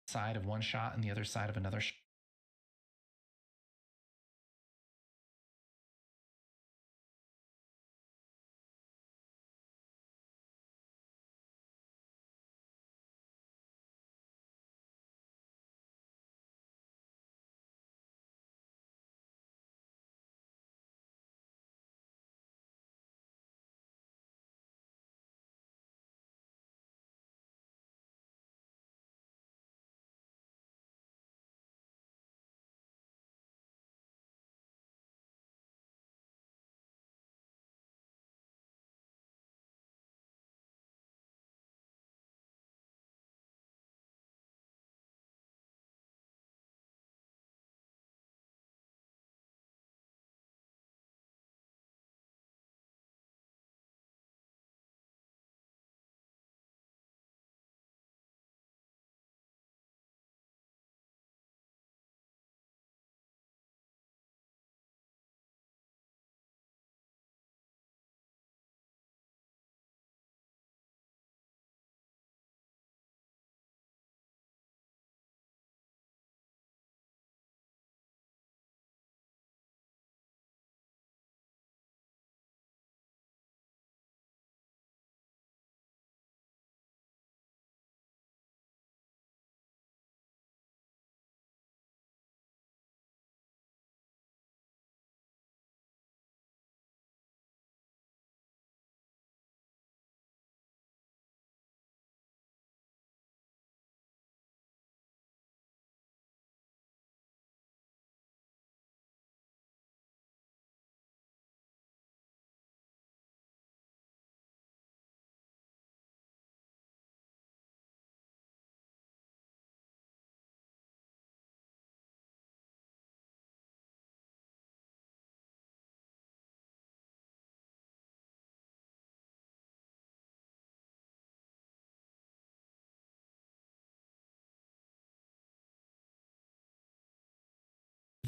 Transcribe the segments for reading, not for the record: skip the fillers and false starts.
side of one shot and the other side of another shot.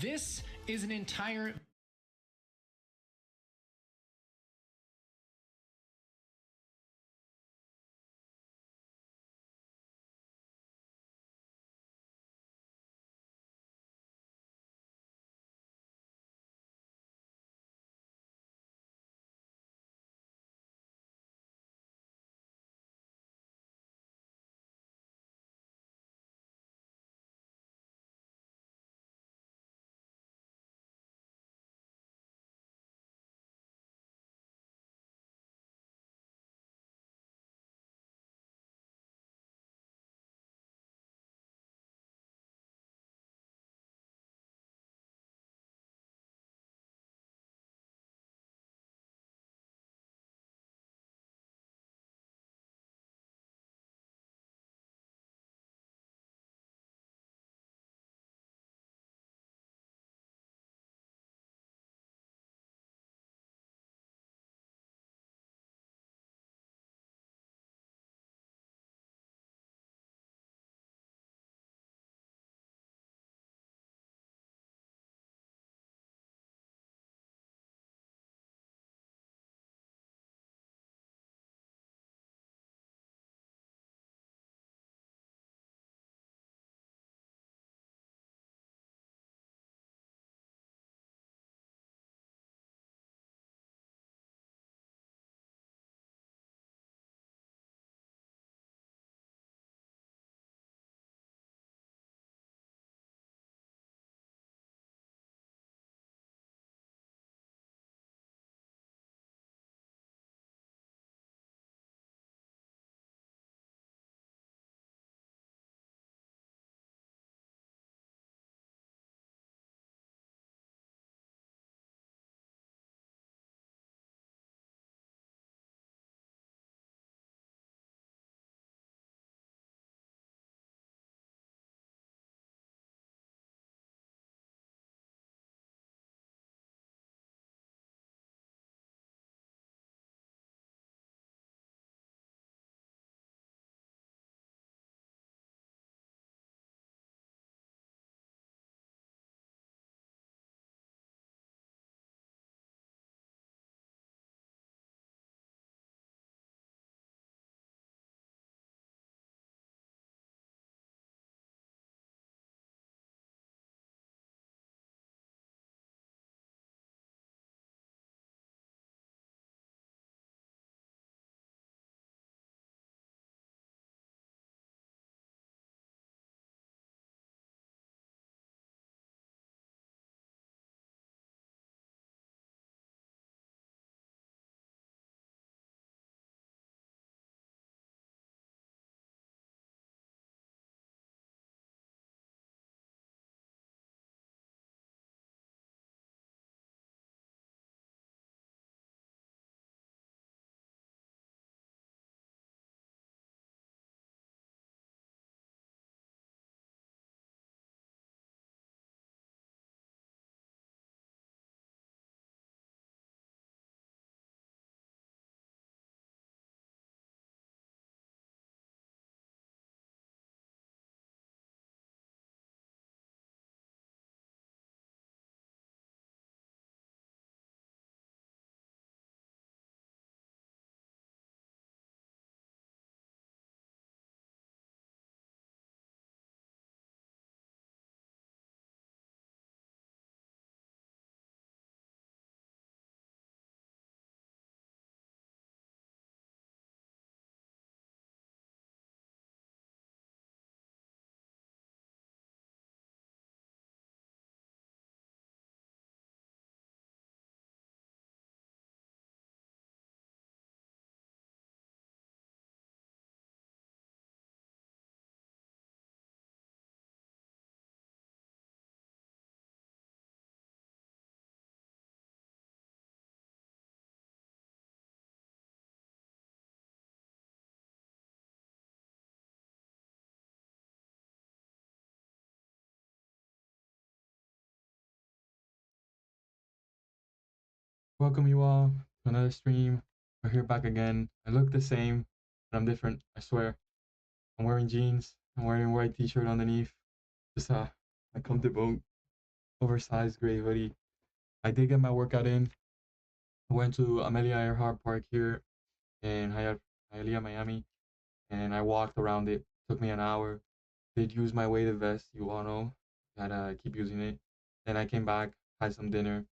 This is an entire Welcome you all to another stream. We're here back again. I look the same, but I'm different. I swear. I'm wearing jeans. I'm wearing a white t-shirt underneath. Just a comfortable, oversized gray hoodie. I did get my workout in. I went to Amelia Earhart Park here in Hialeah, Miami, and I walked around it. Took me an hour. Did use my weighted vest. You all know. Gotta keep using it. Then I came back, had some dinner.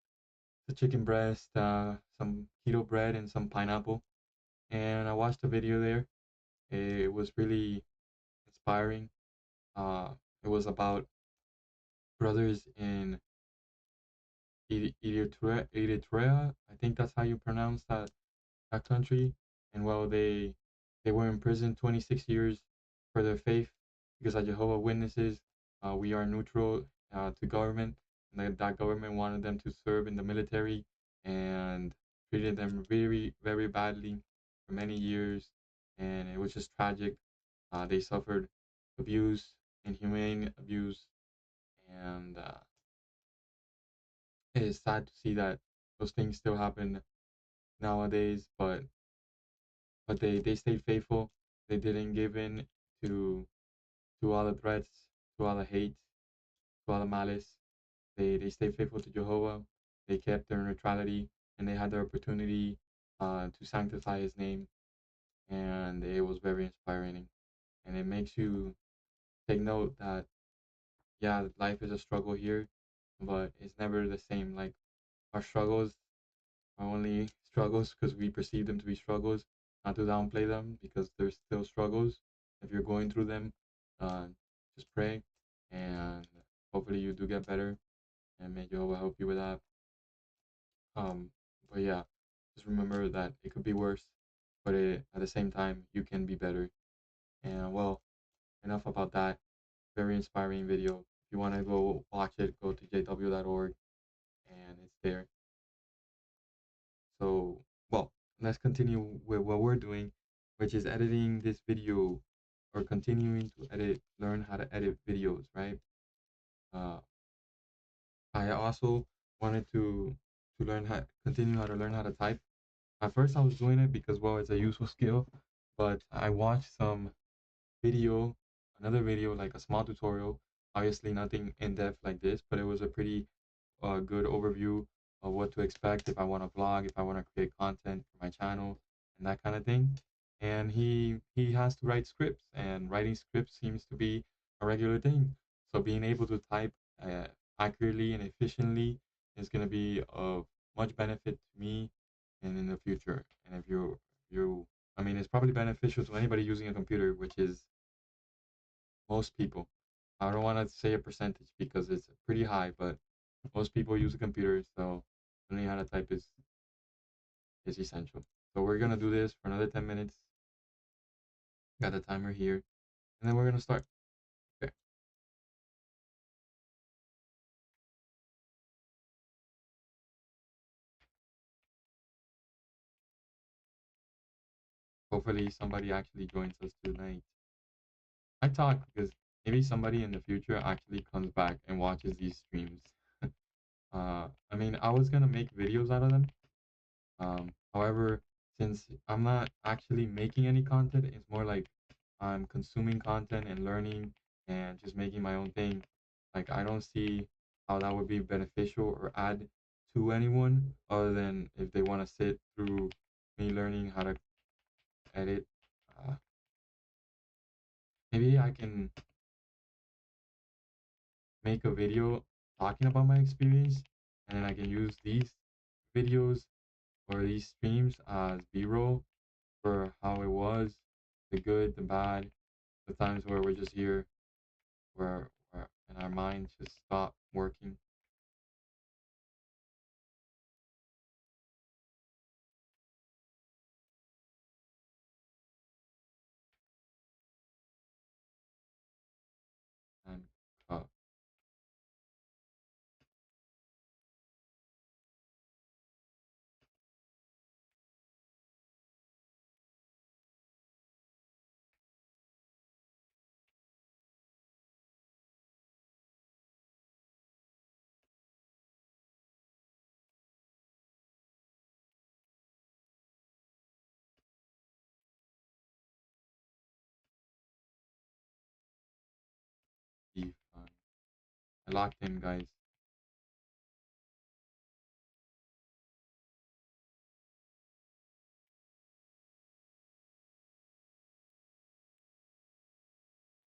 The chicken breast, some keto bread, and some pineapple. And I watched a video there. It was really inspiring. Uh, it was about brothers in Eritrea. I think that's how you pronounce that country. And well, they were in prison 26 years for their faith because as Jehovah Witnesses, we are neutral to government, and that government wanted them to serve in the military and treated them very very badly for many years, and it was just tragic. They suffered abuse, inhumane abuse, and it is sad to see that those things still happen nowadays. But they stayed faithful. They didn't give in to to all the threats, to all the hate, to all the malice. They stayed faithful to Jehovah. They kept their neutrality, and they had the opportunity to sanctify His name, and it was very inspiring. And it makes you take note that yeah, life is a struggle here, but it's never the same. Like our struggles are only struggles because we perceive them to be struggles, not to downplay them because they're still struggles. If you're going through them, uh, just pray and hopefully you do get better and may Jehovah help you with that. Um, but yeah, just remember that it could be worse, but at the same time, you can be better. And well, enough about that. Very inspiring video. If you want to go watch it, go to jw.org and it's there. So, well, let's continue with what we're doing, which is editing this video or continuing to learn how to edit videos, right? Uh, I also wanted to continue how to learn how to type. At first, I was doing it because, well, it's a useful skill, but I watched video, another video, like a small tutorial. Obviously, nothing in depth like this, but it was a pretty good overview of what to expect if I want to vlog, if I want to create content for my channel, and that kind of thing. And he has to write scripts, and writing scripts seems to be a regular thing. So being able to type accurately and efficiently is going to be of much benefit to me and in the future. And if you, I mean, it's probably beneficial to anybody using a computer, which is most people. I don't want to say a percentage because it's pretty high, but most people use a computer, so learning how to type is essential. So we're gonna do this for another 10 minutes. Got the timer here, and then we're gonna start. Okay. Hopefully somebody actually joins us tonight. I talk because maybe somebody in the future actually comes back and watches these streams. I mean, I was gonna make videos out of them. However, since I'm not actually making any content, it's more like I'm consuming content and learning and just making my own thing. Like I don't see how that would be beneficial or add to anyone other than if they want to sit through me learning how to edit. Uh, Maybe I can make a video talking about my experience, and then I can use these videos or these streams as B-roll for how it was, the good, the bad, the times where we're just here, where and our minds just stop working. And uh, I locked in, guys.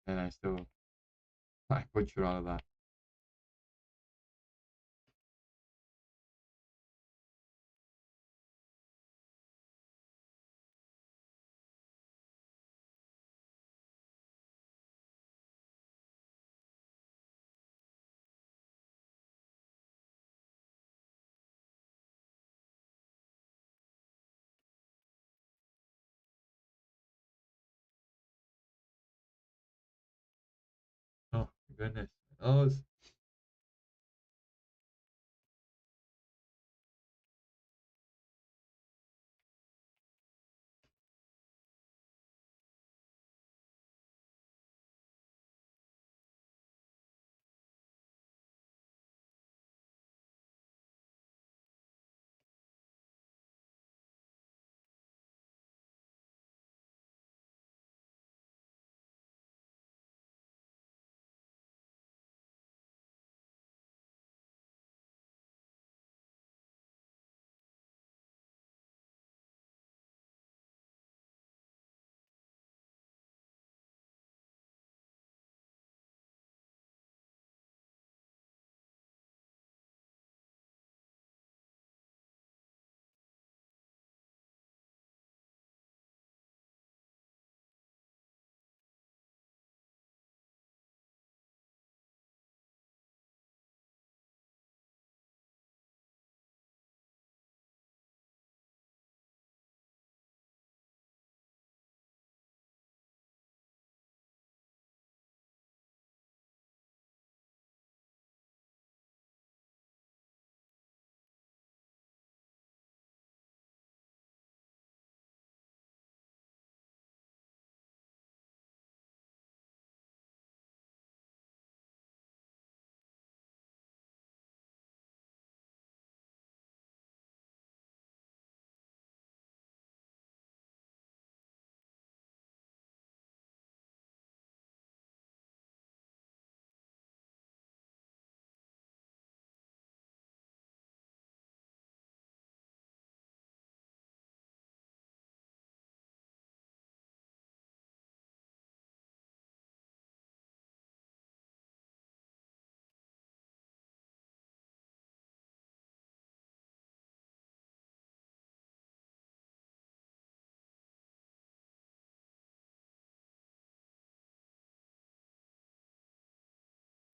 And I still I butchered all of that. Oh goodness. Oh,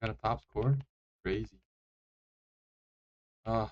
got a top score. Crazy. Oh,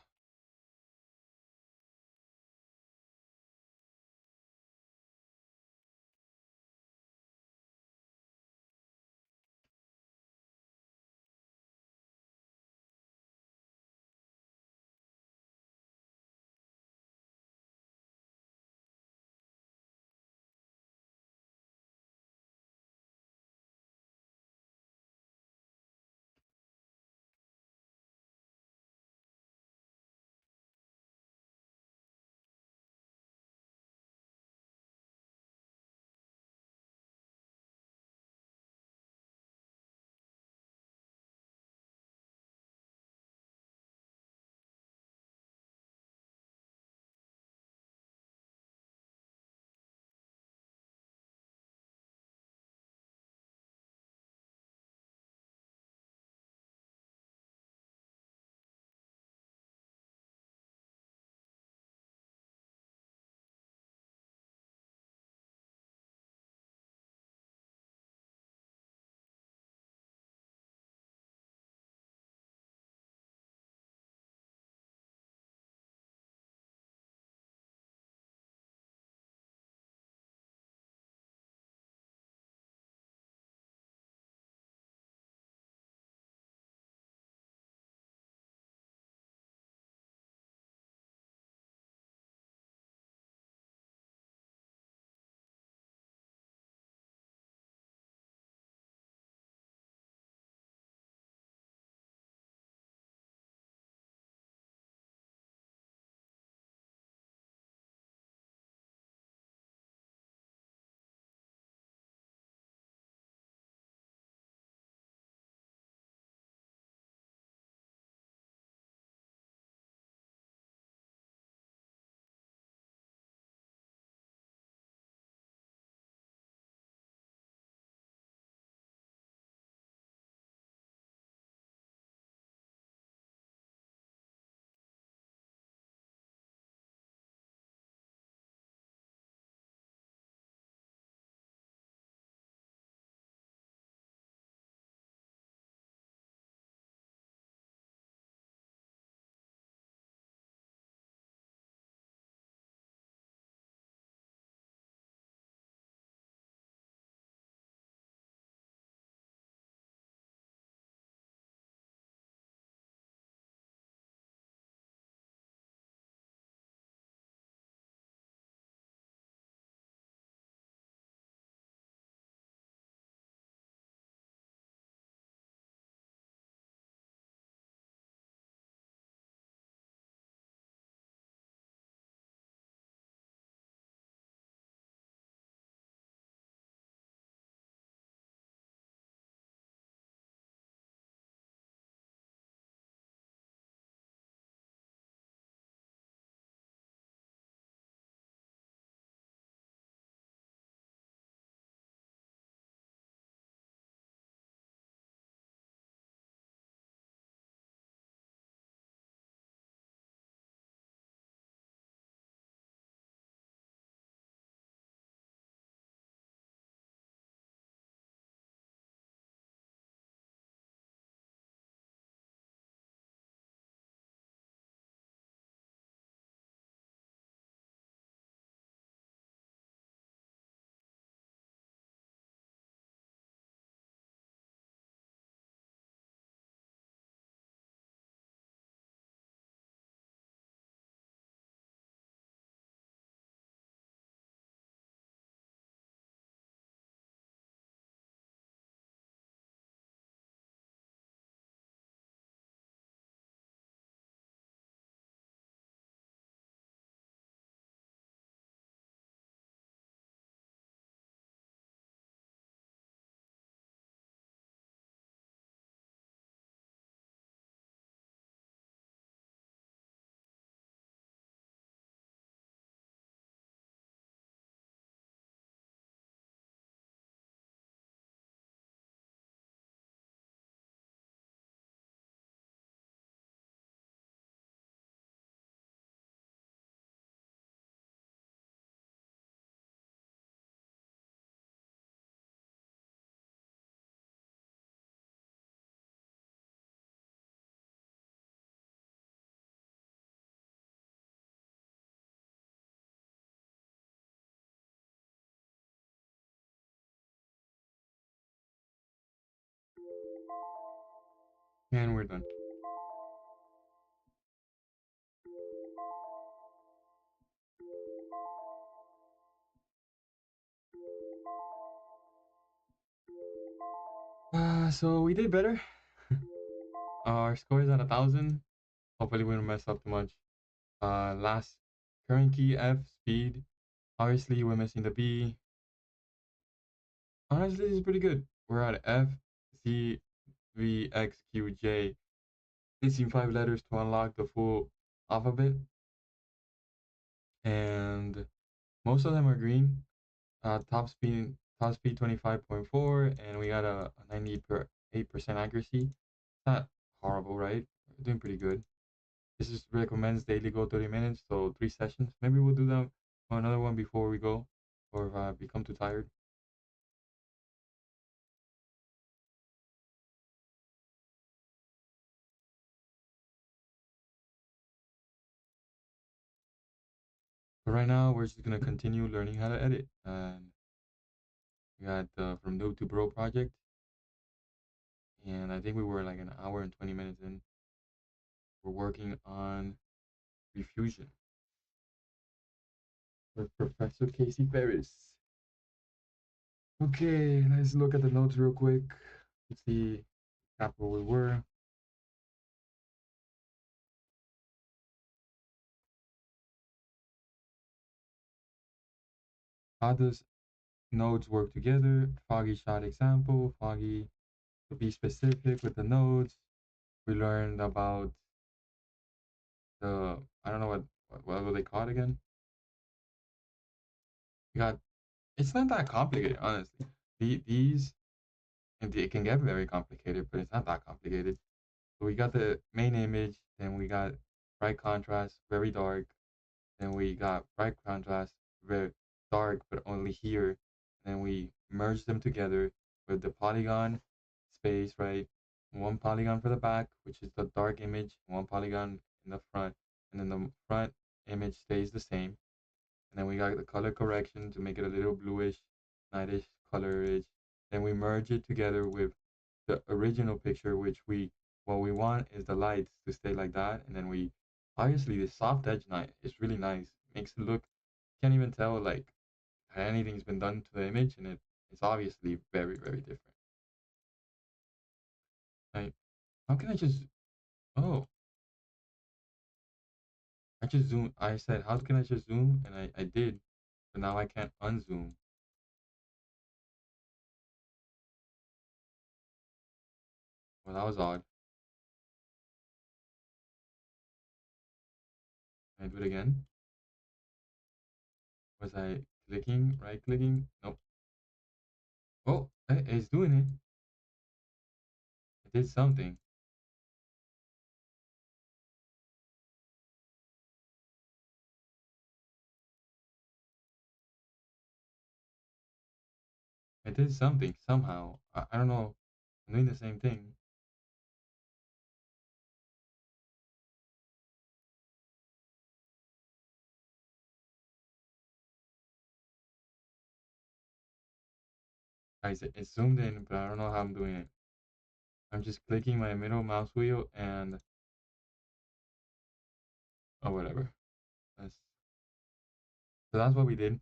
And we're done. So we did better. Our score is at 1,000. Hopefully we don't mess up too much. Last current key F speed. Obviously we're missing the B. Honestly, this is pretty good. We're at F C V X Q J. Missing 5 letters to unlock the full alphabet, and most of them are green. Top speed 25.4, and we got a 98% accuracy. It's not horrible, right? We're doing pretty good. This is recommends daily go 30 minutes, so 3 sessions. Maybe we'll do that on another one before we go, or if I become too tired. But right now, we're just gonna continue learning how to edit. And we got the From Noob to Bro project, and I think we were like an hour and 20 minutes in. We're working on refusion with Professor Casey Ferris. Okay, let's look at the notes real quick. Let's see where we were. How does nodes work together? Foggy shot example. Foggy, to be specific with the nodes. We learned about the, I don't know what were they called again? We got, it's not that complicated, honestly. These, and it can get very complicated, but it's not that complicated. So we got the main image, then we got bright contrast, very dark. Then we got bright contrast, very dark, but only here. And then we merge them together with the polygon space, right? One polygon for the back, which is the dark image, one polygon in the front, and then the front image stays the same. And then we got the color correction to make it a little bluish, nightish colorage. Then we merge it together with the original picture, which what we want is the lights to stay like that. And then we obviously the soft edge night is really nice. Makes it look, can't even tell like anything's been done to the image, and it's obviously very, very different. Like, how can I just, oh, I just zoom. I said, how can I just zoom? And I did, but now I can't unzoom. Well, that was odd. Can I do it again? Was I clicking, right clicking? Nope. Oh, it's doing it. It did something. It did something somehow. I don't know. I'm doing the same thing. Guys, it's zoomed in, but I don't know how I'm doing it. I'm just clicking my middle mouse wheel and oh whatever. That's so that's what we did.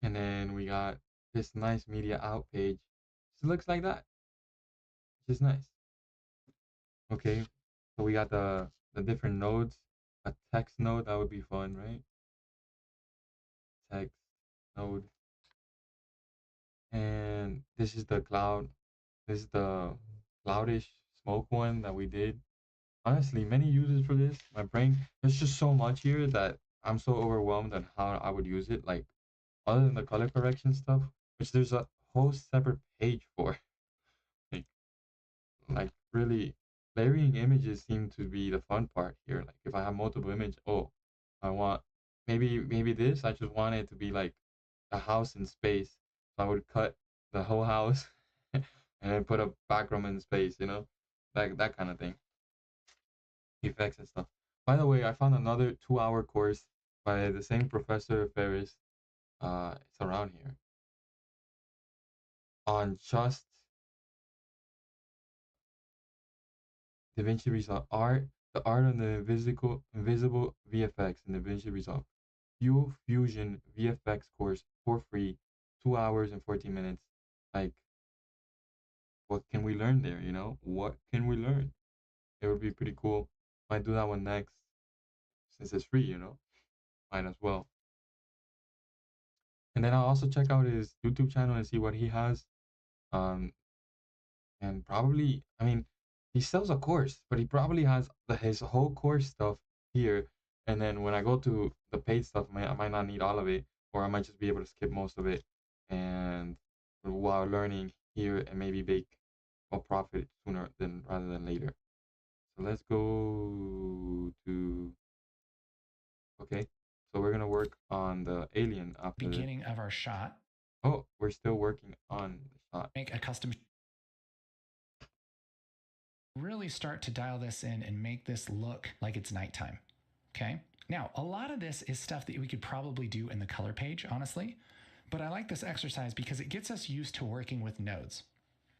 And then we got this nice media out page. So it looks like that. Which is nice. Okay. So we got the different nodes. A text node, that would be fun, right? Text node. And this is the cloud. This is the cloudish smoke one that we did. Honestly, many uses for this. My brain, there's just so much here that I'm so overwhelmed on how I would use it. Like, other than the color correction stuff, which there's a whole separate page for. Like, like really, layering images seem to be the fun part here. Like, if I have multiple images, oh, I want maybe this. I just want it to be like a house in space. So I would cut the whole house and then put a background in space. Like that kind of thing. Effects and stuff. By the way, I found another 2-hour course by the same Professor Ferris. It's around here on just DaVinci Resolve art, the art on the invisible VFX in DaVinci Resolve. Fusion VFX course for free, 2 hours and 14 minutes. Like, what can we learn there? You know, what can we learn? It would be pretty cool. Might do that one next since it's free. You know, might as well. And then I'll also check out his YouTube channel and see what he has. Um, and probably, I mean, he sells a course, but he probably has his whole course stuff here. And then when I go to the paid stuff, I might not need all of it, or I might just be able to skip most of it, and while learning here and maybe make a profit sooner than rather than later. So let's go to, okay. So we're gonna work on the alien after this. Beginning of our shot. Oh, we're still working on the shot. Make a custom. Really start to dial this in and make this look like it's nighttime. Okay. Now, a lot of this is stuff that we could probably do in the color page, honestly, but I like this exercise because it gets us used to working with nodes.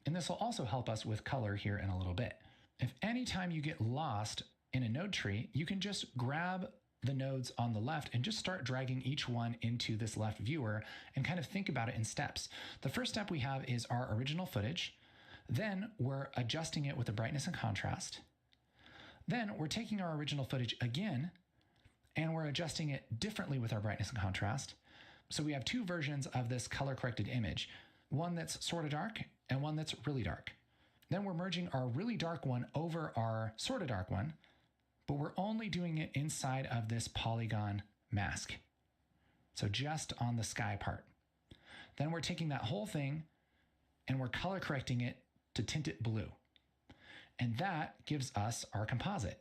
And this will also help us with color here in a little bit. If anytime you get lost in a node tree, you can just grab the nodes on the left and just start dragging each one into this left viewer and kind of think about it in steps. The first step we have is our original footage. Then we're adjusting it with the brightness and contrast. Then we're taking our original footage again and we're adjusting it differently with our brightness and contrast. So we have two versions of this color corrected image, one that's sort of dark and one that's really dark. Then we're merging our really dark one over our sort of dark one, but we're only doing it inside of this polygon mask. So just on the sky part. Then we're taking that whole thing and we're color correcting it to tint it blue. And that gives us our composite,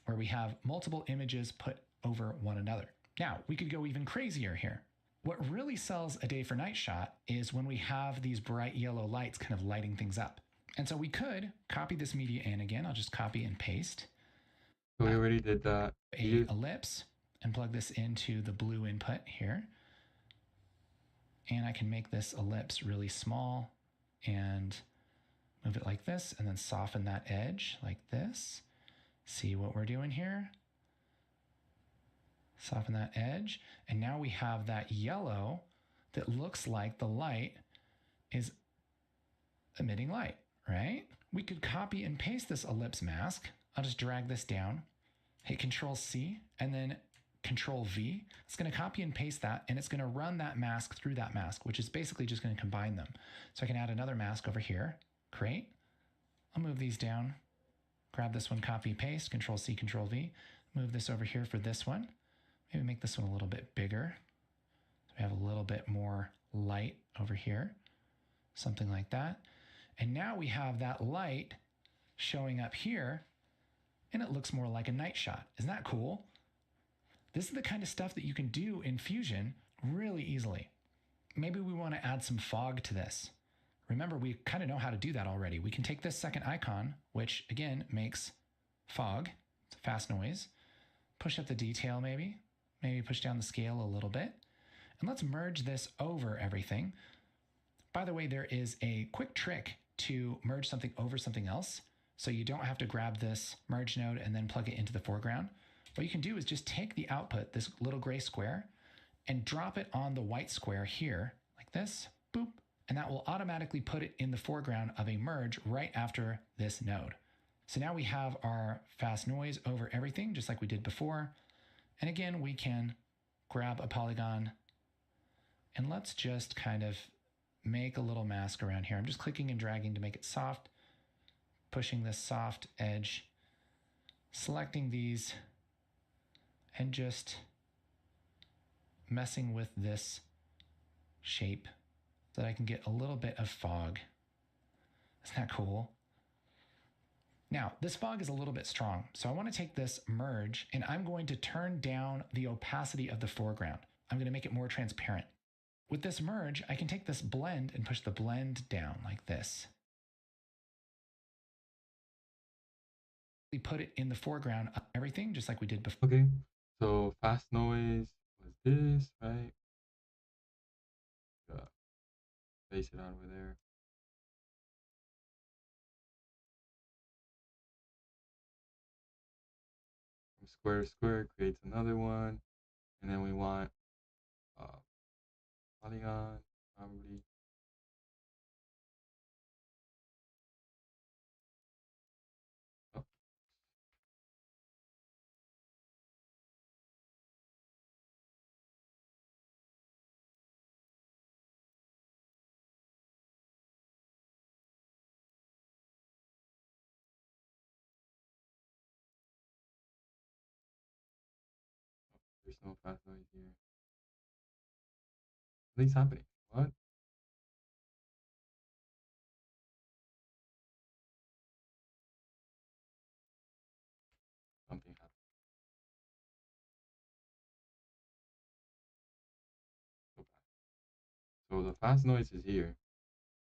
where we have multiple images put over one another. Now, we could go even crazier here. What really sells a day for night shot is when we have these bright yellow lights kind of lighting things up. And so we could copy this media in again. I'll just copy and paste. So we already did that. Ellipse and plug this into the blue input here. And I can make this ellipse really small and move it like this, and then soften that edge like this. See what we're doing here? Soften that edge. And now we have that yellow that looks like the light is emitting light, right? We could copy and paste this ellipse mask. I'll just drag this down, hit Control C, and then Control V. It's going to copy and paste that, and it's going to run that mask through that mask, which is basically just going to combine them. So I can add another mask over here, create. I'll move these down, grab this one, copy, paste, Control C, Control V. Move this over here for this one. Maybe make this one a little bit bigger. So we have a little bit more light over here, something like that. And now we have that light showing up here, and it looks more like a night shot. Isn't that cool? This is the kind of stuff that you can do in Fusion really easily. Maybe we want to add some fog to this. Remember, we kind of know how to do that already. We can take this second icon, which again makes fog, it's a fast noise, push up the detail maybe push down the scale a little bit, and let's merge this over everything. By the way, there is a quick trick to merge something over something else, so you don't have to grab this merge node and then plug it into the foreground. What you can do is just take the output, this little gray square, and drop it on the white square here, like this, boop, and that will automatically put it in the foreground of a merge right after this node. So now we have our fast noise over everything, just like we did before. And again, we can grab a polygon and let's just kind of make a little mask around here. I'm just clicking and dragging to make it soft, pushing this soft edge, selecting these, and just messing with this shape so that I can get a little bit of fog. Isn't that cool? Now, this fog is a little bit strong, so I want to take this merge and I'm going to turn down the opacity of the foreground. I'm going to make it more transparent. With this merge, I can take this blend and push the blend down like this. We put it in the foreground of everything, just like we did before. Okay, so fast noise was this, right? Space it out over there. square creates another one, and then we want polygon probably. Oh, there's no fast noise here. Nothing's happening. What? Something happened. So bad. So the fast noise is here.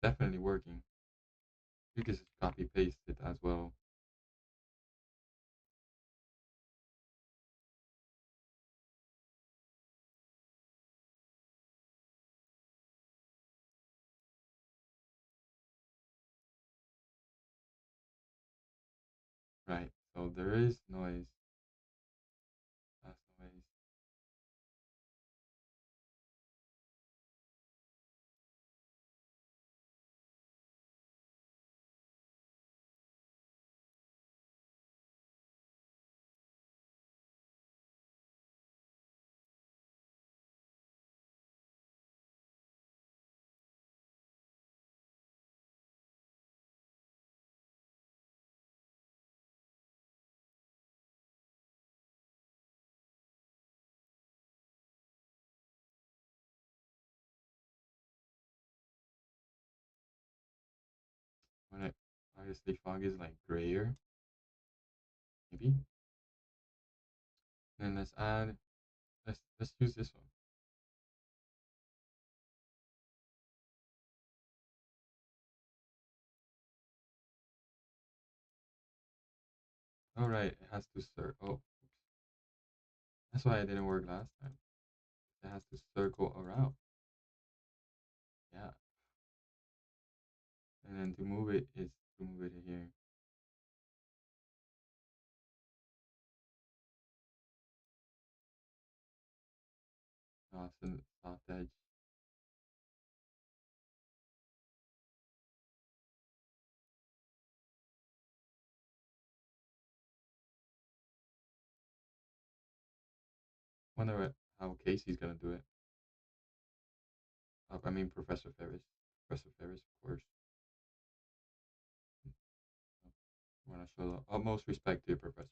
Definitely working. You can just copy paste it as well. Right. So there is noise. Fast noise. When it obviously fog is like grayer, maybe. Then let's add. Let's use this one. All right. It has to circle. Oh, oops. That's why it didn't work last time. It has to circle around. Yeah. And then to move it is to move it here. Soft edge. Wonder how Casey's gonna do it. I mean, Professor Ferris. Professor Ferris, of course. I want to show the utmost respect to your professors.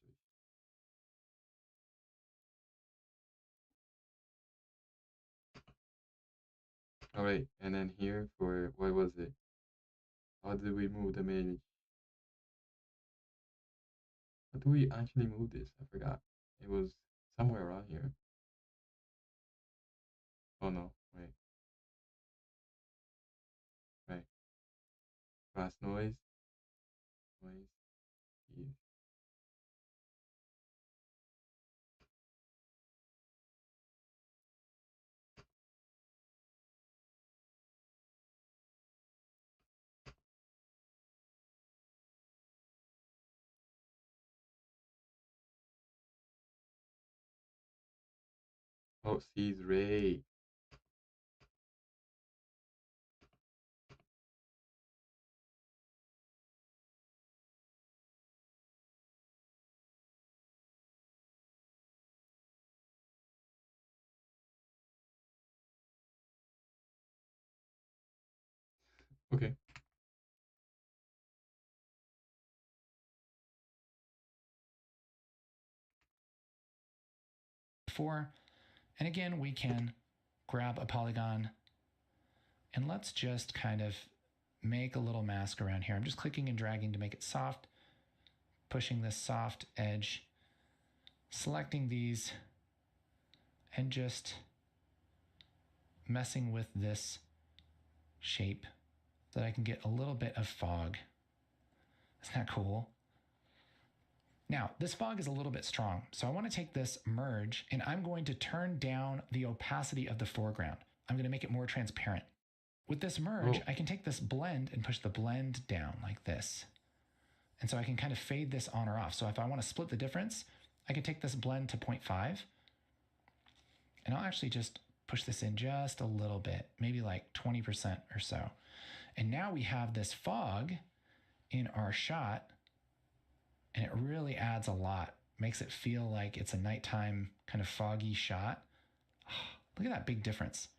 All right, and then here for what was it? How did we move the image? How do we actually move this? I forgot. It was somewhere around here. Oh no, wait, right. Fast noise, noise, here. Oh, sees ray. Okay. Before, and again, we can grab a polygon and let's just kind of make a little mask around here. I'm just clicking and dragging to make it soft, pushing this soft edge, selecting these, and just messing with this shape so that I can get a little bit of fog. Isn't that cool? Now, this fog is a little bit strong, so I want to take this merge and I'm going to turn down the opacity of the foreground. I'm going to make it more transparent. With this merge, I can take this blend and push the blend down like this. And so I can kind of fade this on or off. So if I want to split the difference, I could take this blend to 0.5, and I'll actually just push this in just a little bit, maybe like 20% or so. And now we have this fog in our shot, and it really adds a lot. Makes it feel like it's a nighttime kind of foggy shot. Oh, look at that big difference.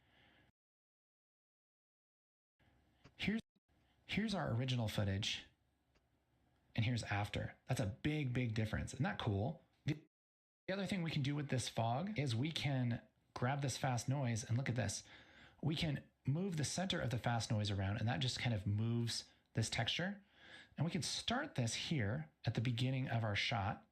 Here's our original footage, and here's after. That's a big, big difference. Isn't that cool? The other thing we can do with this fog is we can grab this fast noise, and look at this. We can move the center of the fast noise around, and that just kind of moves this texture. And we can start this here at the beginning of our shot.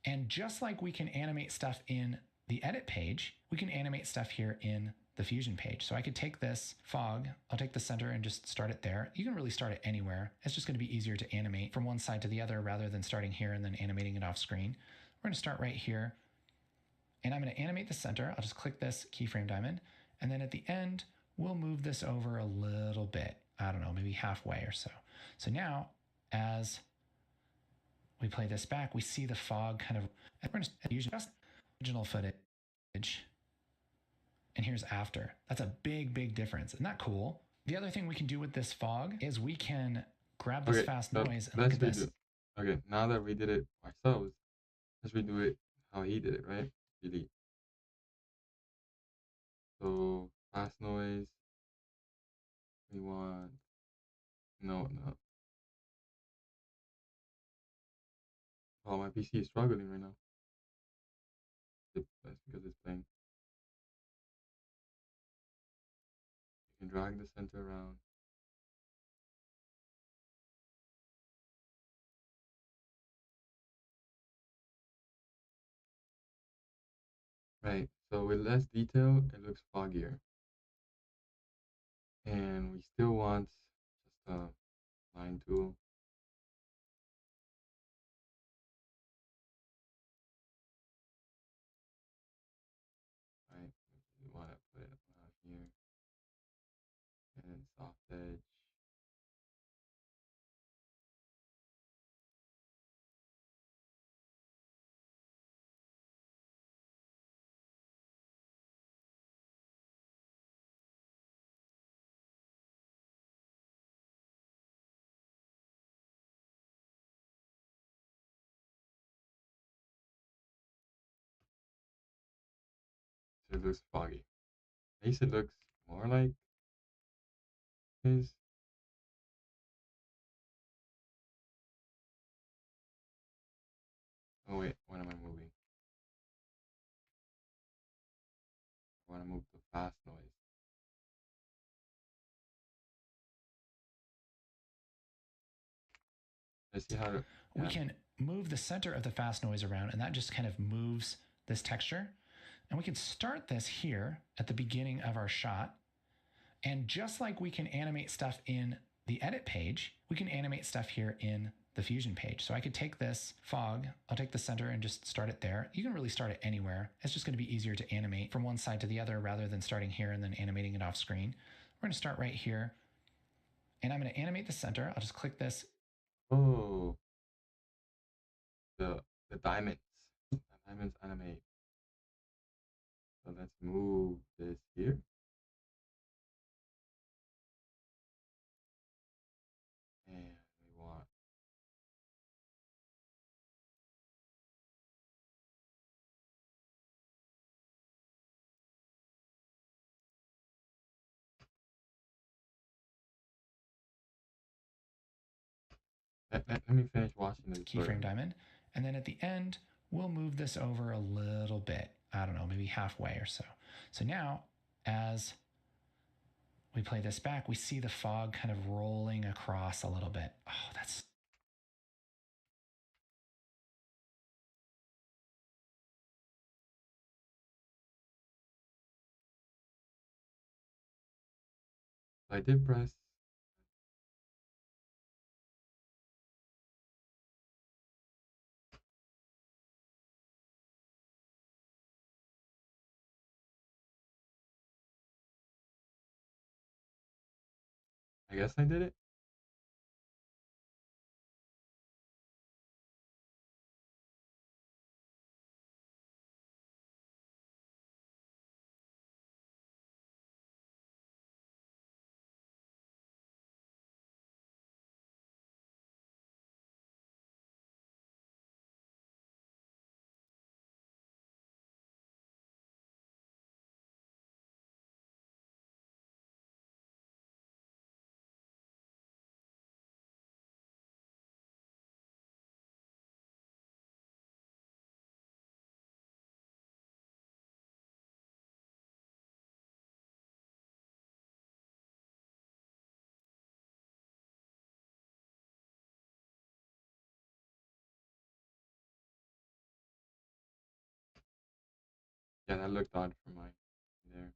And just like we can animate stuff in the edit page, we can animate stuff here in the Fusion page. So I could take this fog, I'll take the center and just start it there. You can really start it anywhere. It's just going to be easier to animate from one side to the other rather than starting here and then animating it off screen. We're going to start right here, and I'm going to animate the center. I'll just click this keyframe diamond, and then at the end, we'll move this over a little bit. I don't know, maybe halfway or so. So now, as we play this back, we see the fog kind of, and we're just using original footage, and here's after. That's a big, big difference. Isn't that cool? The other thing we can do with this fog is we can grab this fast noise and look at this. Okay, now that we did it ourselves, let's redo it how he did it, right? Delete. So fast noise, we want, no. Oh, my PC is struggling right now. That's because it's playing. You can drag the center around. Right, so with less detail, it looks foggier. And we still want just a line tool. Right, we want to put it here. And then soft edge. So it looks foggy. At least it looks more like his. Oh wait, when am I moving? I want to move to fast noise. Let's see how to, we can move the center of the fast noise around, and that just kind of moves this texture. And we can start this here at the beginning of our shot. And just like we can animate stuff in the edit page, we can animate stuff here in the Fusion page. So I could take this fog, I'll take the center and just start it there. You can really start it anywhere. It's just going to be easier to animate from one side to the other rather than starting here and then animating it off screen. We're going to start right here, and I'm going to animate the center. I'll just click this. Oh, the diamonds. The diamonds animate. So let's move this here. And we want let me finish watching this keyframe diamond, and then at the end we'll move this over a little bit. I don't know, maybe halfway or so. So now, as we play this back, we see the fog kind of rolling across a little bit. Oh, that's I did press. I guess I did it. Yeah, that looked odd for mine there.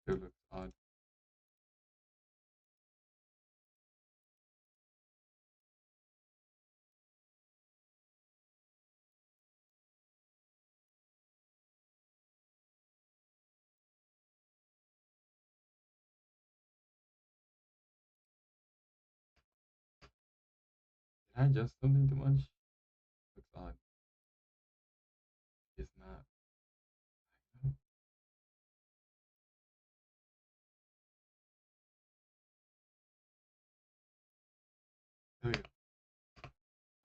It looks odd. Did I adjust something too much? Looks odd. It's not. There we go.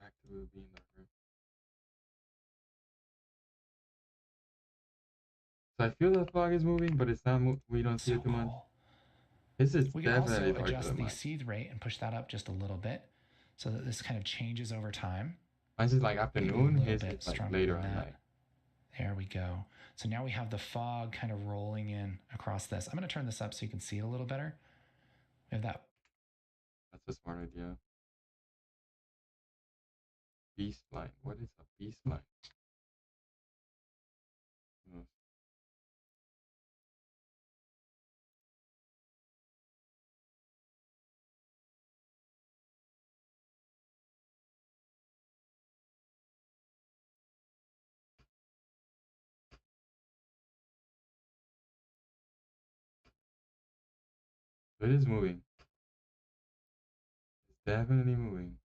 Back to being darker. So I feel the fog is moving, but it's not. We don't see So it too much. cool. This is We can definitely also darker adjust than the mine. seed rate and push that up just a little bit so that this kind of changes over time. Mine's is like Maybe a afternoon. little His bit is like stronger later than at that. night. There we go. So now we have the fog kind of rolling in across this. I'm going to turn this up so you can see it a little better. We have that. That's a smart idea. B spline. What is a B spline? It is moving. It's definitely moving.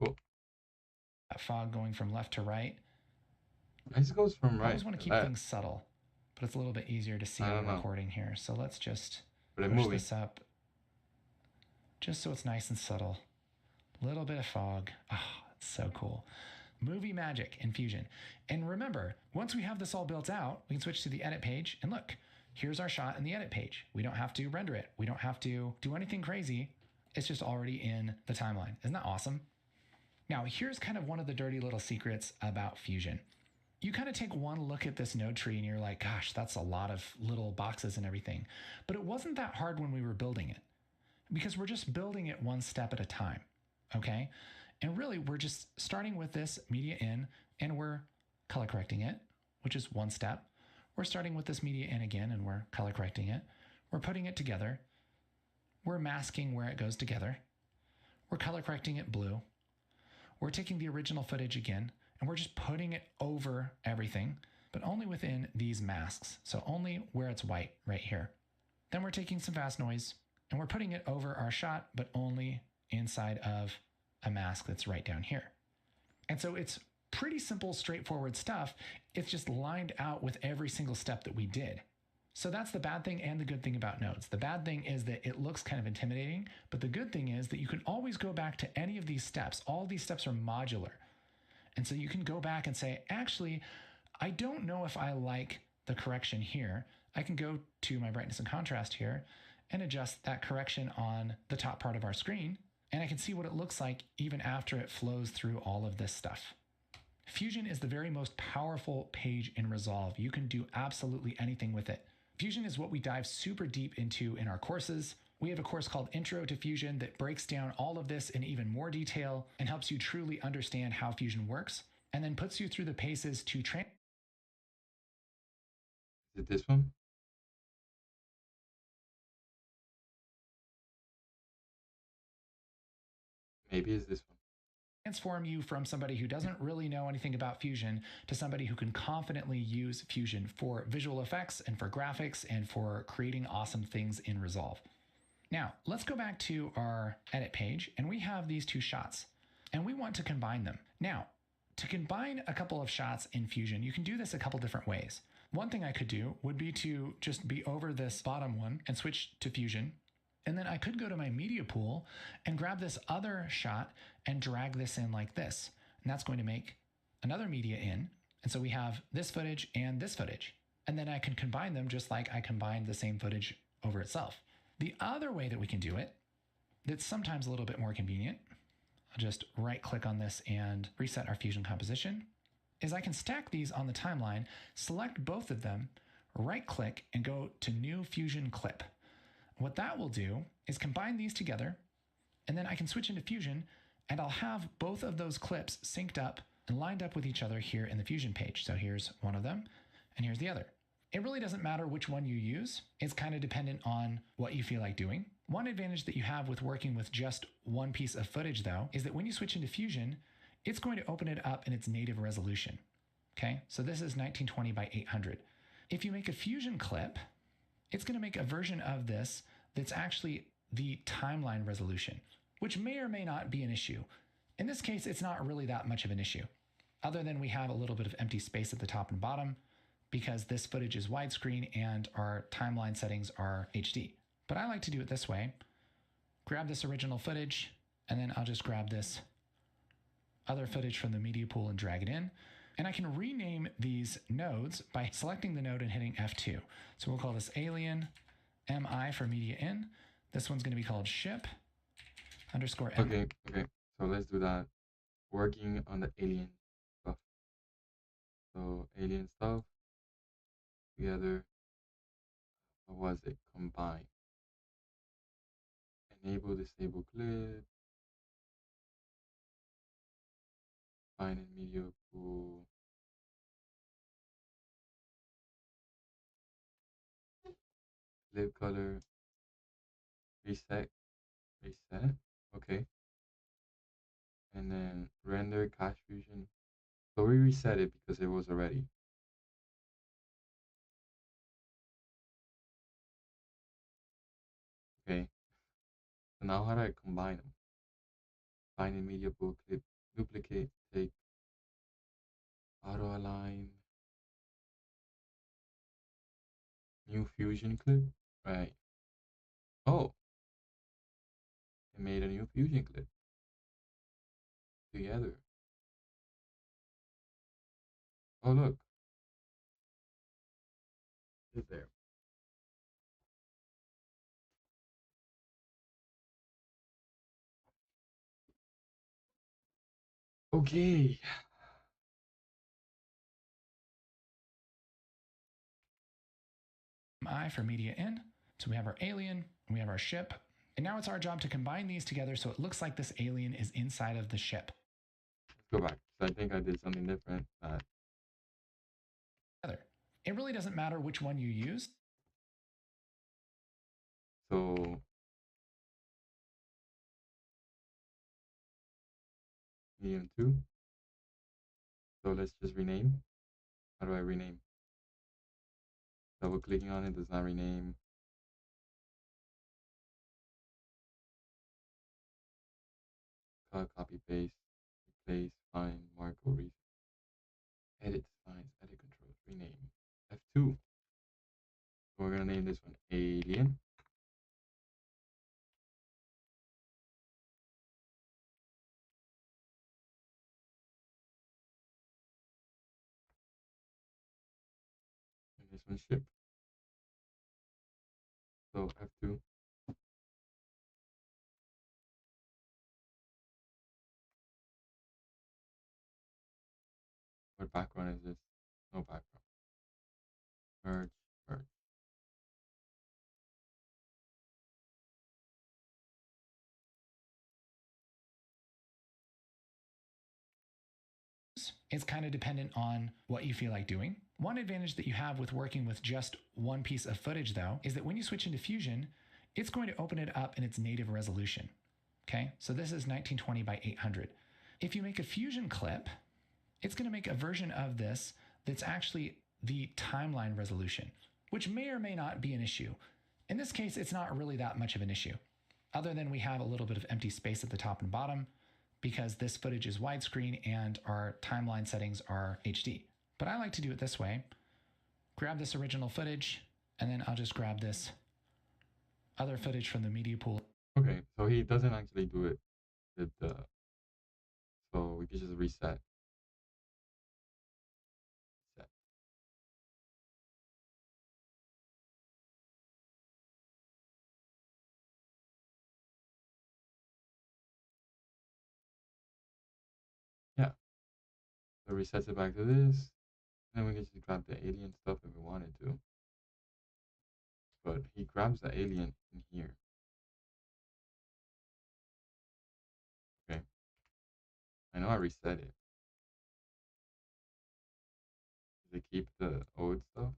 Cool. That fog going from left to right. This goes from I right always want to to keep left. things subtle, but it's a little bit easier to see I on don't the know. recording here. So let's just But it's push moving. this up just so it's nice and subtle. A little bit of fog. Oh, it's so cool. Movie magic in Fusion. And remember, once we have this all built out, we can switch to the edit page and look, here's our shot in the edit page. We don't have to render it. We don't have to do anything crazy. It's just already in the timeline. Isn't that awesome? Now, here's kind of one of the dirty little secrets about Fusion. You kind of take one look at this node tree and you're like, gosh, that's a lot of little boxes and everything. But it wasn't that hard when we were building it because we're just building it one step at a time. Okay. And really, we're just starting with this media in and we're color correcting it, which is one step. We're starting with this media in again and we're color correcting it. We're putting it together. We're masking where it goes together. We're color correcting it blue. We're taking the original footage again and we're just putting it over everything, but only within these masks. So only where it's white right here. Then we're taking some fast noise and we're putting it over our shot, but only inside of a mask that's right down here. And so it's pretty simple, straightforward stuff. It's just lined out with every single step that we did. So that's the bad thing and the good thing about nodes. The bad thing is that it looks kind of intimidating, but the good thing is that you can always go back to any of these steps. All these steps are modular. And so you can go back and say, actually, I don't know if I like the correction here. I can go to my brightness and contrast here and adjust that correction on the top part of our screen. And I can see what it looks like even after it flows through all of this stuff. Fusion is the very most powerful page in Resolve. You can do absolutely anything with it. Fusion is what we dive super deep into in our courses. We have a course called Intro to Fusion that breaks down all of this in even more detail and helps you truly understand how Fusion works, and then puts you through the paces to train. Is it this one? Maybe it's this one. Transform you from somebody who doesn't really know anything about Fusion to somebody who can confidently use Fusion for visual effects and for graphics and for creating awesome things in Resolve. Now, let's go back to our edit page and we have these two shots and we want to combine them. Now, to combine a couple of shots in Fusion, you can do this a couple different ways. One thing I could do would be to just be over this bottom one and switch to Fusion And then I could go to my media pool and grab this other shot and drag this in like this. And that's going to make another media in. And so we have this footage and this footage. And then I can combine them just like I combined the same footage over itself. The other way that we can do it, that's sometimes a little bit more convenient, I'll just right click on this and reset our fusion composition, is I can stack these on the timeline, select both of them, right click and go to new fusion clip. What that will do is combine these together, and then I can switch into Fusion and I'll have both of those clips synced up and lined up with each other here in the Fusion page. So here's one of them and here's the other. It really doesn't matter which one you use. It's kind of dependent on what you feel like doing. One advantage that you have with working with just one piece of footage though, is that when you switch into Fusion, it's going to open it up in its native resolution. Okay, so this is 1920 by 800. If you make a Fusion clip, it's going to make a version of this that's actually the timeline resolution, which may or may not be an issue. In this case, it's not really that much of an issue, other than we have a little bit of empty space at the top and bottom because this footage is widescreen and our timeline settings are HD. But I like to do it this way. Grab this original footage, and then I'll just grab this other footage from the media pool and drag it in. And I can rename these nodes by selecting the node and hitting F2. So we'll call this alien MI for media in. This one's going to be called ship underscore M. Okay. So let's do that. Working on the alien stuff. So alien stuff together. What was it? Combine. Enable, disable clip. Find in media pool. Clip color. Reset. Okay. And then render cache fusion. So we reset it because it was already. Okay. So now how do I combine them? Find in media pool, clip, duplicate, take, auto align, new fusion clip, right? Oh, it made a new fusion clip together. Oh, look. It's there. Okay. I for media in. So we have our alien, and we have our ship. And now it's our job to combine these together so it looks like this alien is inside of the ship. Let's go back. So I think I did something different. It really doesn't matter which one you use. So medium 2. So let's just rename. How do I rename? Double clicking on it does not rename. Cut, copy, paste, replace, find, mark, or reset. Edit signs, edit controls, rename. F2. So we're gonna name this one alien. And this one ship. So F2. What background is this? No background. Merge, merge. It's kind of dependent on what you feel like doing. One advantage that you have with working with just one piece of footage though, is that when you switch into Fusion, it's going to open it up in its native resolution. Okay, so this is 1920 by 800. If you make a Fusion clip, it's going to make a version of this that's actually the timeline resolution, which may or may not be an issue. In this case, it's not really that much of an issue, other than we have a little bit of empty space at the top and bottom because this footage is widescreen and our timeline settings are HD. But I like to do it this way. Grab this original footage, and then I'll just grab this other footage from the media pool. Okay, so he doesn't actually do it with the, so we can just reset. Reset. Yeah, so resets it back to this. And then we can just grab the alien stuff if we wanted to. But he grabs the alien in here. Okay. I know I reset it. Does it keep the old stuff?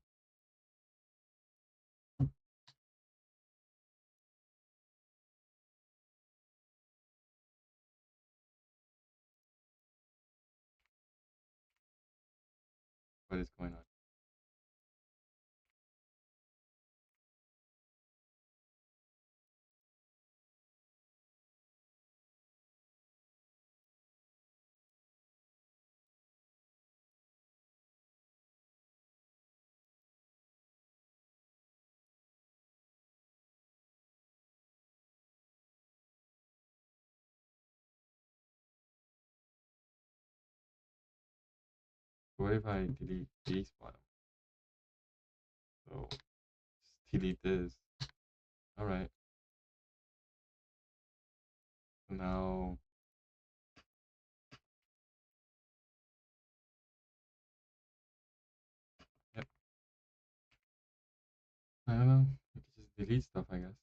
What is going on? What if I delete these files? So just delete this. All right. So now, yep. I don't know. We can just delete stuff, I guess.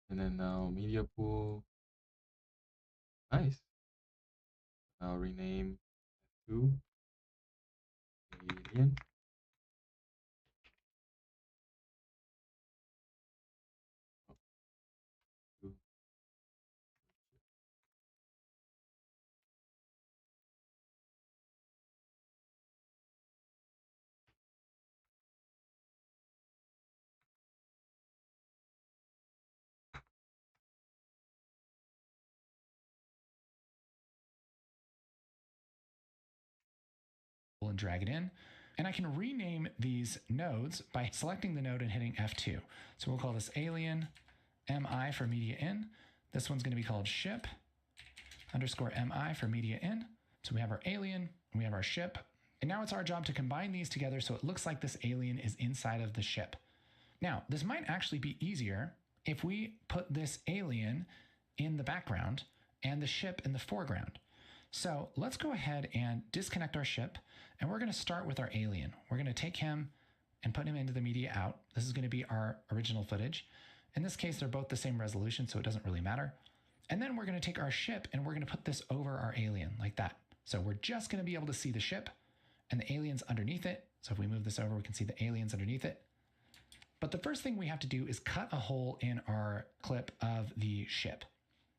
And then now media pool. Nice. Now rename to alien. Oh, to And drag it in. And I can rename these nodes by selecting the node and hitting F2. So we'll call this alien MI for media in. This one's going to be called ship underscore MI for media in. So we have our alien, and we have our ship. And now it's our job to combine these together so it looks like this alien is inside of the ship. Now, this might actually be easier if we put this alien in the background and the ship in the foreground. So let's go ahead and disconnect our ship, and we're going to start with our alien. We're going to take him and put him into the media out. This is going to be our original footage. In this case, they're both the same resolution, so it doesn't really matter. And then we're going to take our ship and we're going to put this over our alien like that. So we're just going to be able to see the ship and the aliens underneath it. So if we move this over, we can see the aliens underneath it. But the first thing we have to do is cut a hole in our clip of the ship.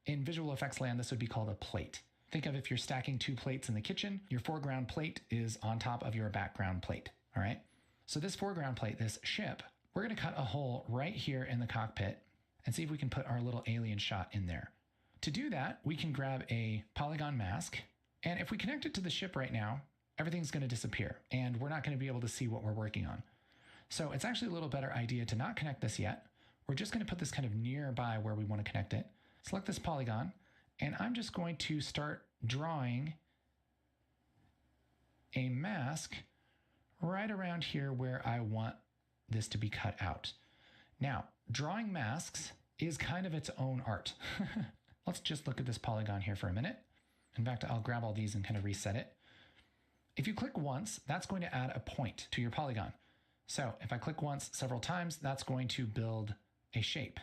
In visual effects land, this would be called a plate. Think of if you're stacking two plates in the kitchen, your foreground plate is on top of your background plate, all right? So this foreground plate, this ship, we're gonna cut a hole right here in the cockpit and see if we can put our little alien shot in there. To do that, we can grab a polygon mask, and if we connect it to the ship right now, everything's gonna disappear, and we're not gonna be able to see what we're working on. So it's actually a little better idea to not connect this yet. We're just gonna put this kind of nearby where we wanna connect it. Select this polygon, and I'm just going to start drawing a mask right around here where I want this to be cut out. Now, drawing masks is kind of its own art. Let's just look at this polygon here for a minute. In fact, I'll grab all these and kind of reset it. If you click once, that's going to add a point to your polygon. So if I click once several times, that's going to build a shape.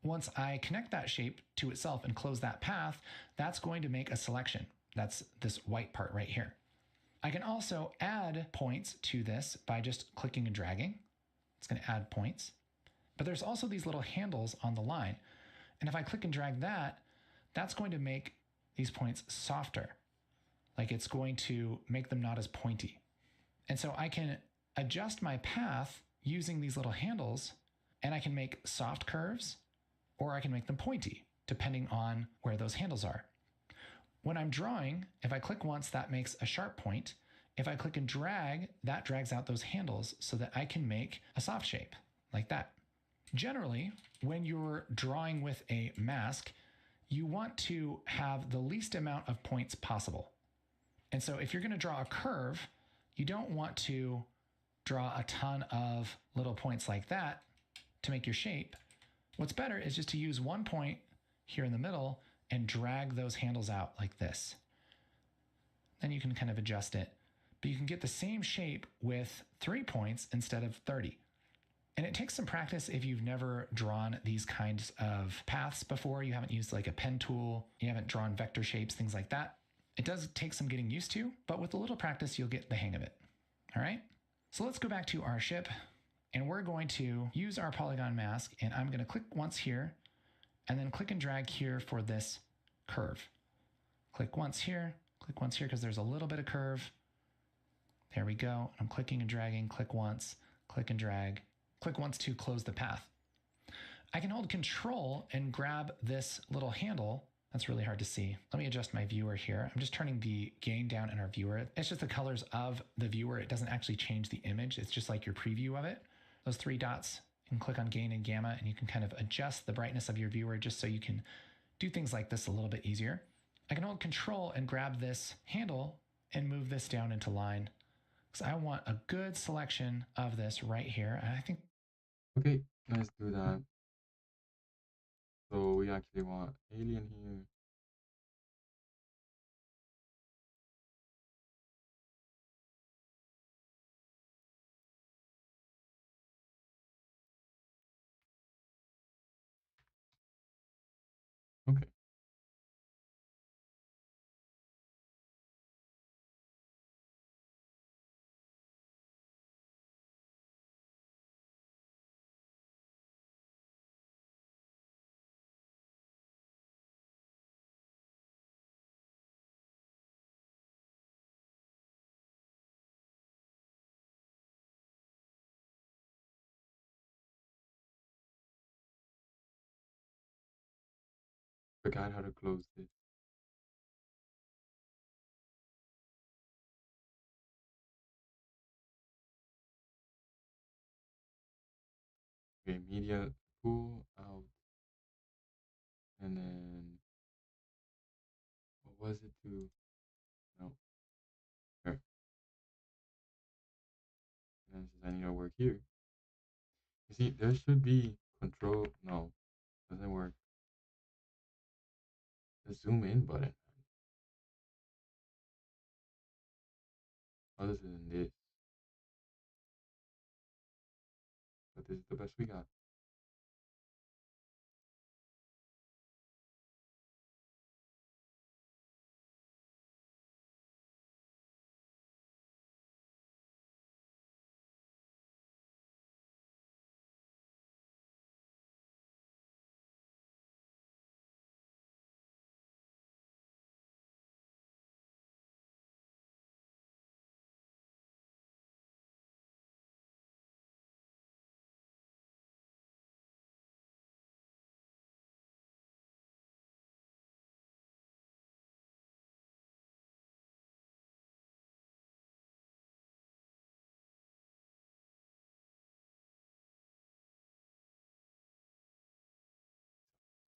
Once I connect that shape to itself and close that path, that's going to make a selection. That's this white part right here. I can also add points to this by just clicking and dragging. It's going to add points. But there's also these little handles on the line. And if I click and drag that, that's going to make these points softer. Like it's going to make them not as pointy. And so I can adjust my path using these little handles, and I can make soft curves or I can make them pointy depending on where those handles are. When I'm drawing, if I click once, that makes a sharp point. If I click and drag, that drags out those handles so that I can make a soft shape like that. Generally, when you're drawing with a mask, you want to have the least amount of points possible. And so if you're going to draw a curve, you don't want to draw a ton of little points like that to make your shape. What's better is just to use one point here in the middle and drag those handles out like this. Then you can kind of adjust it. But you can get the same shape with 3 points instead of 30. And it takes some practice if you've never drawn these kinds of paths before. You haven't used like a pen tool, you haven't drawn vector shapes, things like that. It does take some getting used to, but with a little practice, you'll get the hang of it. All right? So let's go back to our ship, and we're going to use our polygon mask, and I'm going to click once here, and then click and drag here for this curve. Click once here because there's a little bit of curve. There we go. I'm clicking and dragging, click once, click and drag, click once to close the path. I can hold Control and grab this little handle. That's really hard to see. Let me adjust my viewer here. I'm just turning the gain down in our viewer. It's just the colors of the viewer. It doesn't actually change the image. It's just like your preview of it. Those 3 dots, you can click on gain and gamma, and you can kind of adjust the brightness of your viewer just so you can do things like this a little bit easier. I can hold Control and grab this handle and move this down into line, because I want a good selection of this right here. And I think, Okay, let's do that. So we actually want alien here. Okay. Forgot how to close this. Okay, media pull out, and then what was it to? No, here. And then since I need to work here, you see, there should be control. No, doesn't work. The zoom in button. Other than this, but this is the best we got.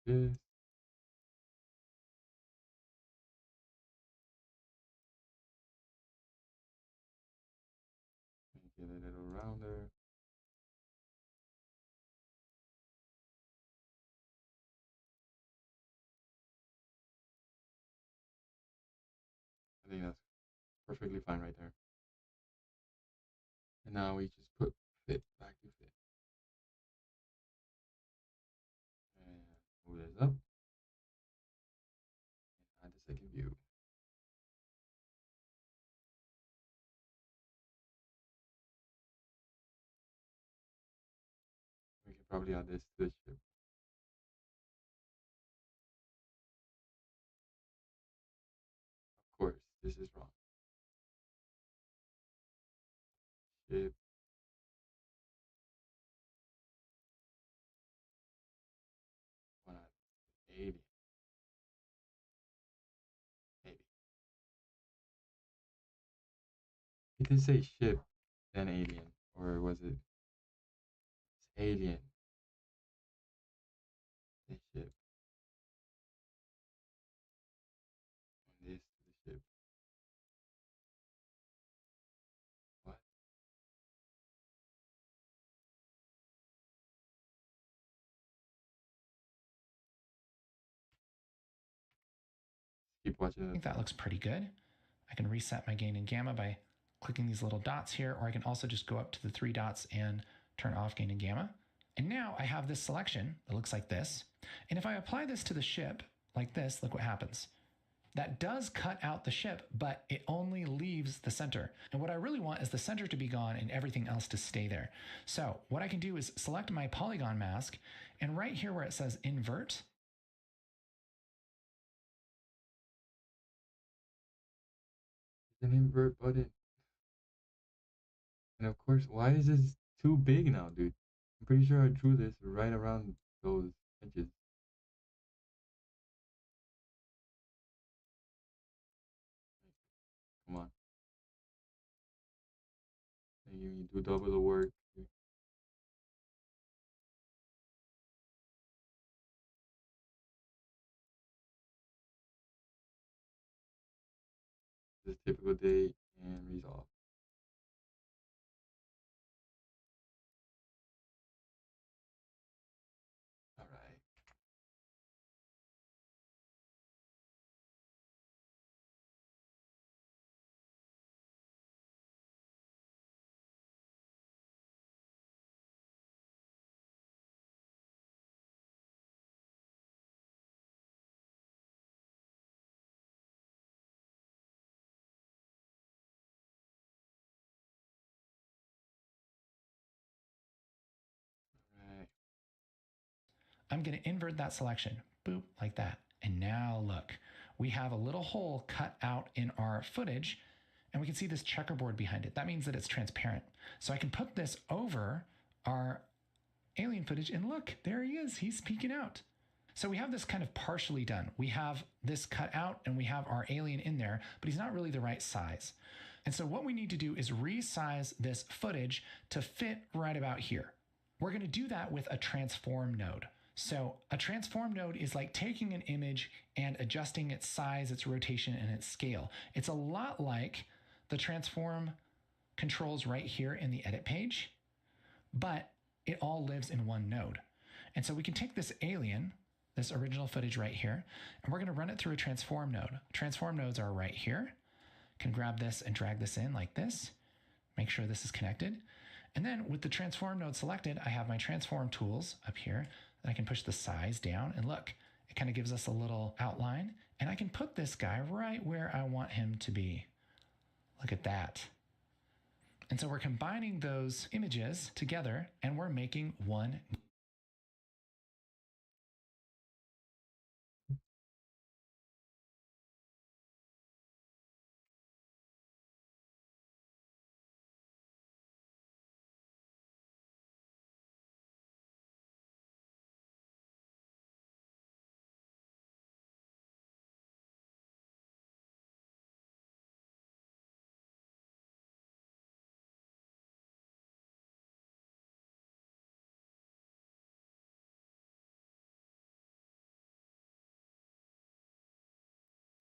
This, make it a little rounder. I think that's perfectly fine right there. And now we just put fit back to fit. And move this up. And add the second view. We can probably add this to the ship. Of course, this is wrong. Ship. Wanna alien. Maybe. It did say ship, then alien. Or was it alien? keep watching I it. think that looks pretty good. I can reset my gain and gamma by clicking these little dots here, or I can also just go up to the three dots and turn off gain and gamma. And now I have this selection that looks like this. And if I apply this to the ship like this, look what happens. That does cut out the ship, but it only leaves the center. And what I really want is the center to be gone and everything else to stay there. So what I can do is select my polygon mask, and right here where it says invert, An invert button. And of course, why is this too big now, dude? I'm pretty sure I drew this right around those edges. Come on. You do double the work. This typical day and resolve. All right. All right. I'm going to invert that selection. Boop, like that. And now look, we have a little hole cut out in our footage, and we can see this checkerboard behind it. That means that it's transparent. So I can put this over our alien footage, and look, there he is. He's peeking out. So we have this kind of partially done. We have this cut out and we have our alien in there, but he's not really the right size. And so what we need to do is resize this footage to fit right about here. We're going to do that with a transform node. So a transform node is like taking an image and adjusting its size, its rotation, and its scale. It's a lot like the transform controls right here in the edit page, but it all lives in one node. And so we can take this alien, this original footage right here, and we're going to run it through a transform node. Transform nodes are right here. Can grab this and drag this in like this. Make sure this is connected. And then with the transform node selected, I have my transform tools up here that I can push the size down, and look, it kind of gives us a little outline, and I can put this guy right where I want him to be. Look at that. And so we're combining those images together and we're making one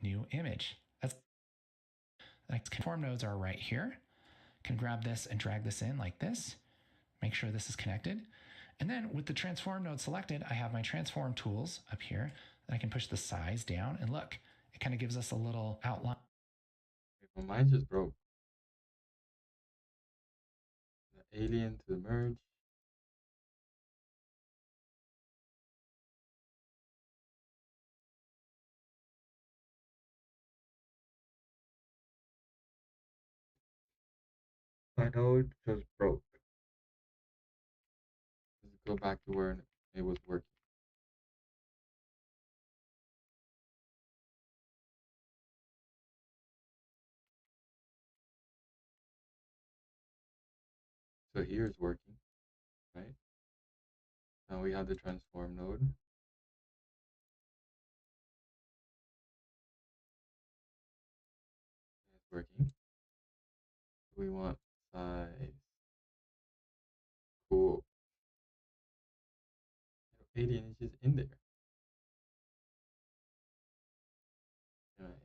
new image. That's like transform nodes are right here. Can grab this and drag this in like this. Make sure this is connected. And then with the transform node selected, I have my transform tools up here that I can push the size down, and look, it kind of gives us a little outline. Well, mine just broke. The alien to the merge. My node just broke. Let's go back to where it was working. So here it's working, right? Now we have the transform node. It's working. We want size. Cool. 80 inches in there. All right.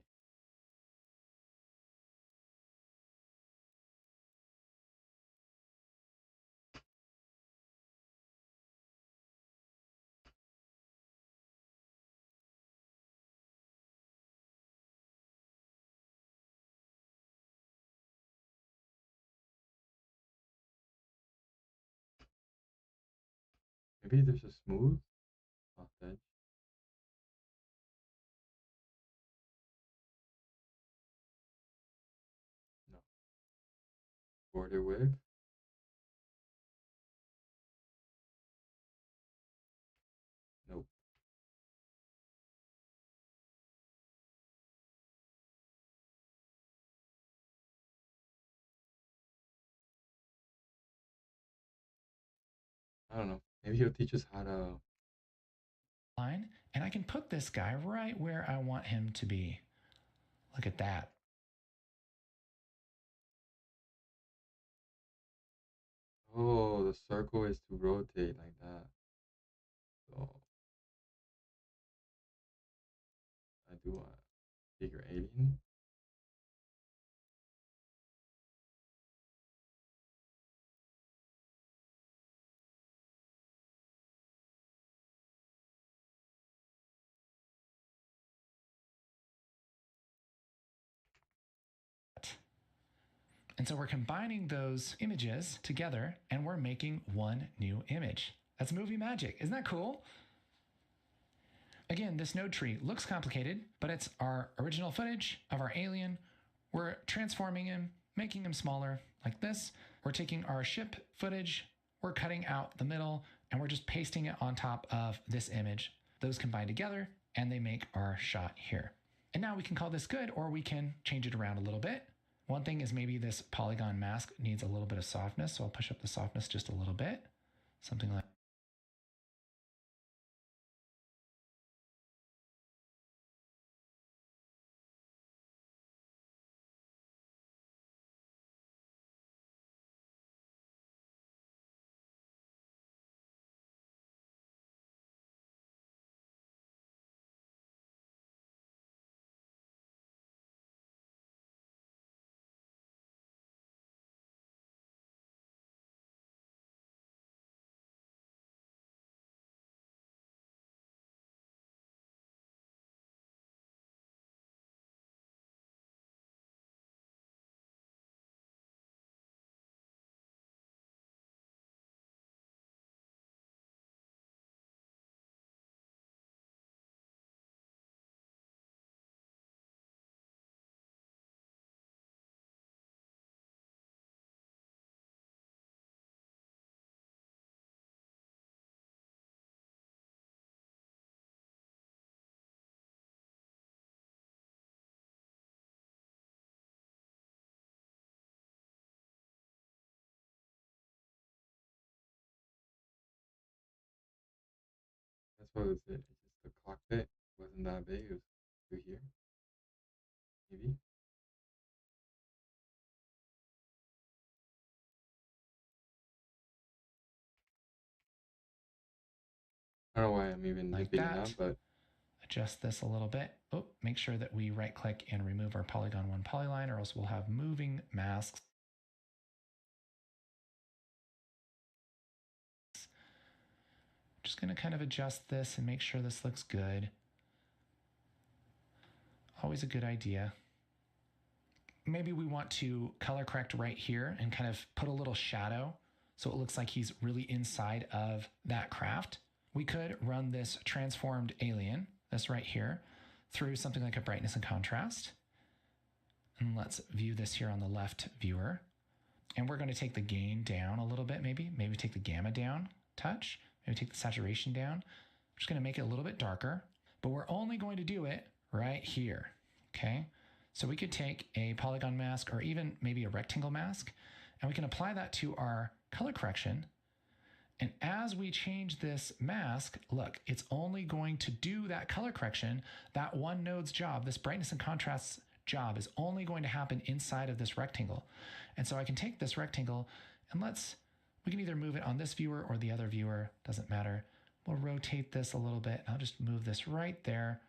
Maybe there's a smooth soft edge. No. Border width. Nope. I don't know. Maybe he'll teach us how to. Line, and I can put this guy right where I want him to be. Look at that. Oh, the circle is to rotate like that. So I do a bigger alien. And so we're combining those images together and we're making one new image. That's movie magic. Isn't that cool? Again, this node tree looks complicated, but it's our original footage of our alien. We're transforming him, making him smaller like this. We're taking our ship footage, we're cutting out the middle, and we're just pasting it on top of this image. Those combine together and they make our shot here. And now we can call this good, or we can change it around a little bit. One thing is maybe this polygon mask needs a little bit of softness, so I'll push up the softness just a little bit. Something like That's what was it. It's just the cockpit wasn't that big. It was through here, maybe. I don't know why I'm even like debating that, that. but Adjust this a little bit. Oh, make sure that we right click and remove our polygon 1 polyline, or else we'll have moving masks. Just going to kind of adjust this and make sure this looks good. Always a good idea. Maybe we want to color correct right here and kind of put a little shadow so it looks like he's really inside of that craft. We could run this transformed alien, this right here, through something like a brightness and contrast. And let's view this here on the left viewer. And we're going to take the gain down a little bit, maybe take the gamma down, touch, maybe take the saturation down. I'm just going to make it a little bit darker, but we're only going to do it right here, okay? So we could take a polygon mask or even maybe a rectangle mask, and we can apply that to our color correction. And as we change this mask, look, it's only going to do that color correction. That one node's job, this brightness and contrast job, is only going to happen inside of this rectangle. And so I can take this rectangle and we can either move it on this viewer or the other viewer, doesn't matter. We'll rotate this a little bit. I'll just move this right there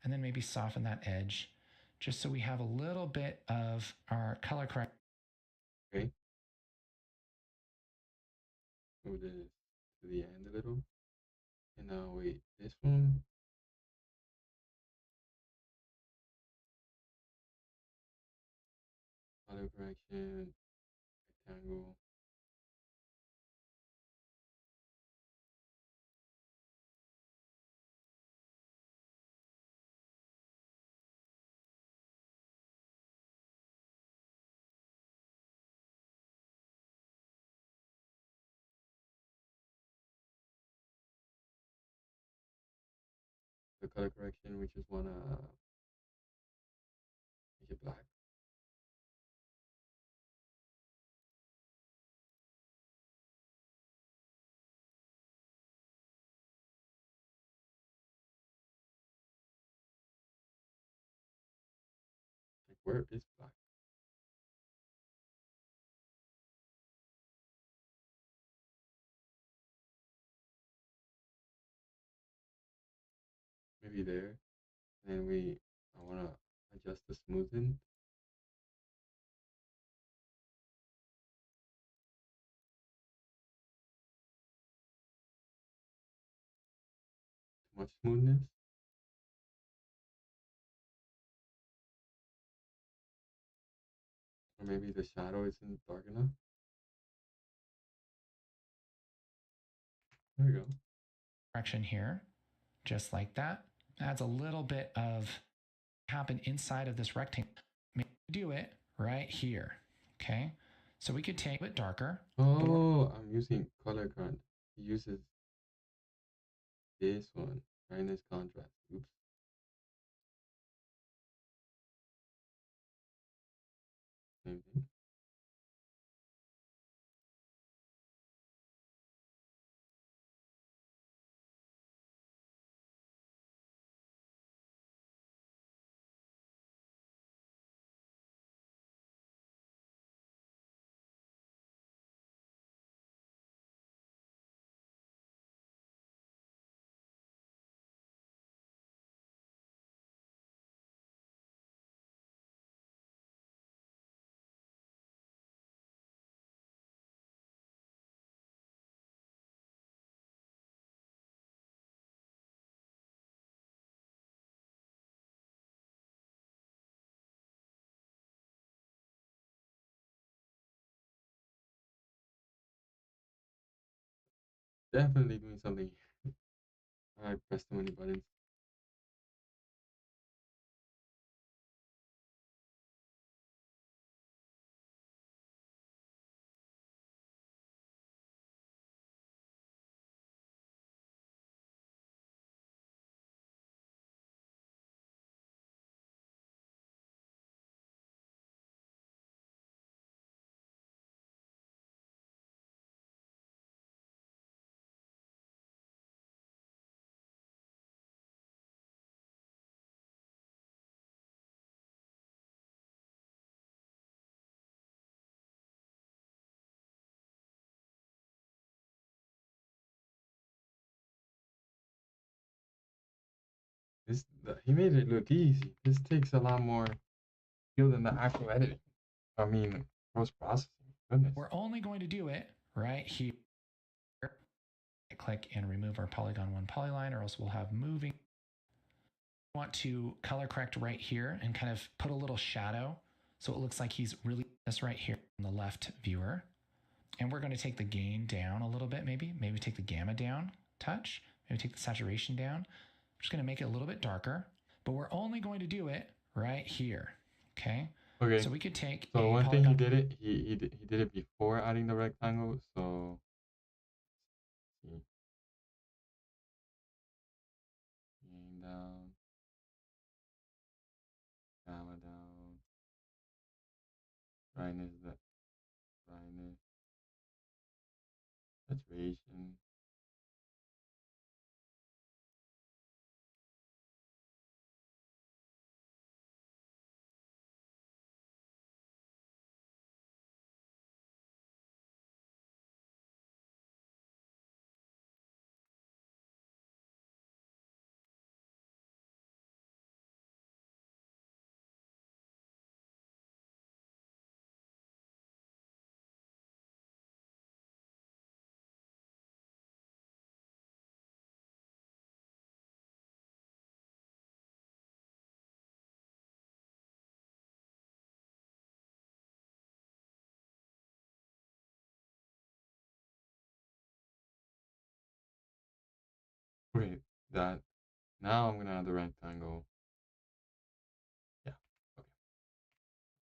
and then maybe soften that edge just so we have a little bit of our color correction. okay. Move this to the end a little. And now wait, this one. Color correction, rectangle. the color correction. We just wanna make it black. Like where is black? Maybe there. And then I wanna adjust the smoothing. Too much smoothness. Or maybe the shadow isn't dark enough. There we go. Correction here, just like that. Adds a little bit of happen inside of this rectangle. Maybe do it right here. Okay. So we could take it darker. Oh, I'm using color current. It uses this one, brightness contrast. Oops. Same thing. Definitely doing something. I pressed too many buttons. He made it look easy. This takes a lot more skill than the actual editing. I mean, post processing. Goodness. We're only going to do it right here. Click and remove our polygon 1 polyline, or else we'll have moving. We want to color correct right here and kind of put a little shadow so it looks like he's really this right here on the left viewer. And we're going to take the gain down a little bit, maybe take the gamma down, touch, maybe take the saturation down. I'm just going to make it a little bit darker, but we're only going to do it right here. Okay. Okay. So we could take. So one thing he did it. He did it before adding the rectangle. So gain down, gamma down, brightness, saturation. Okay, that. Now I'm gonna add the rectangle. Yeah. Okay.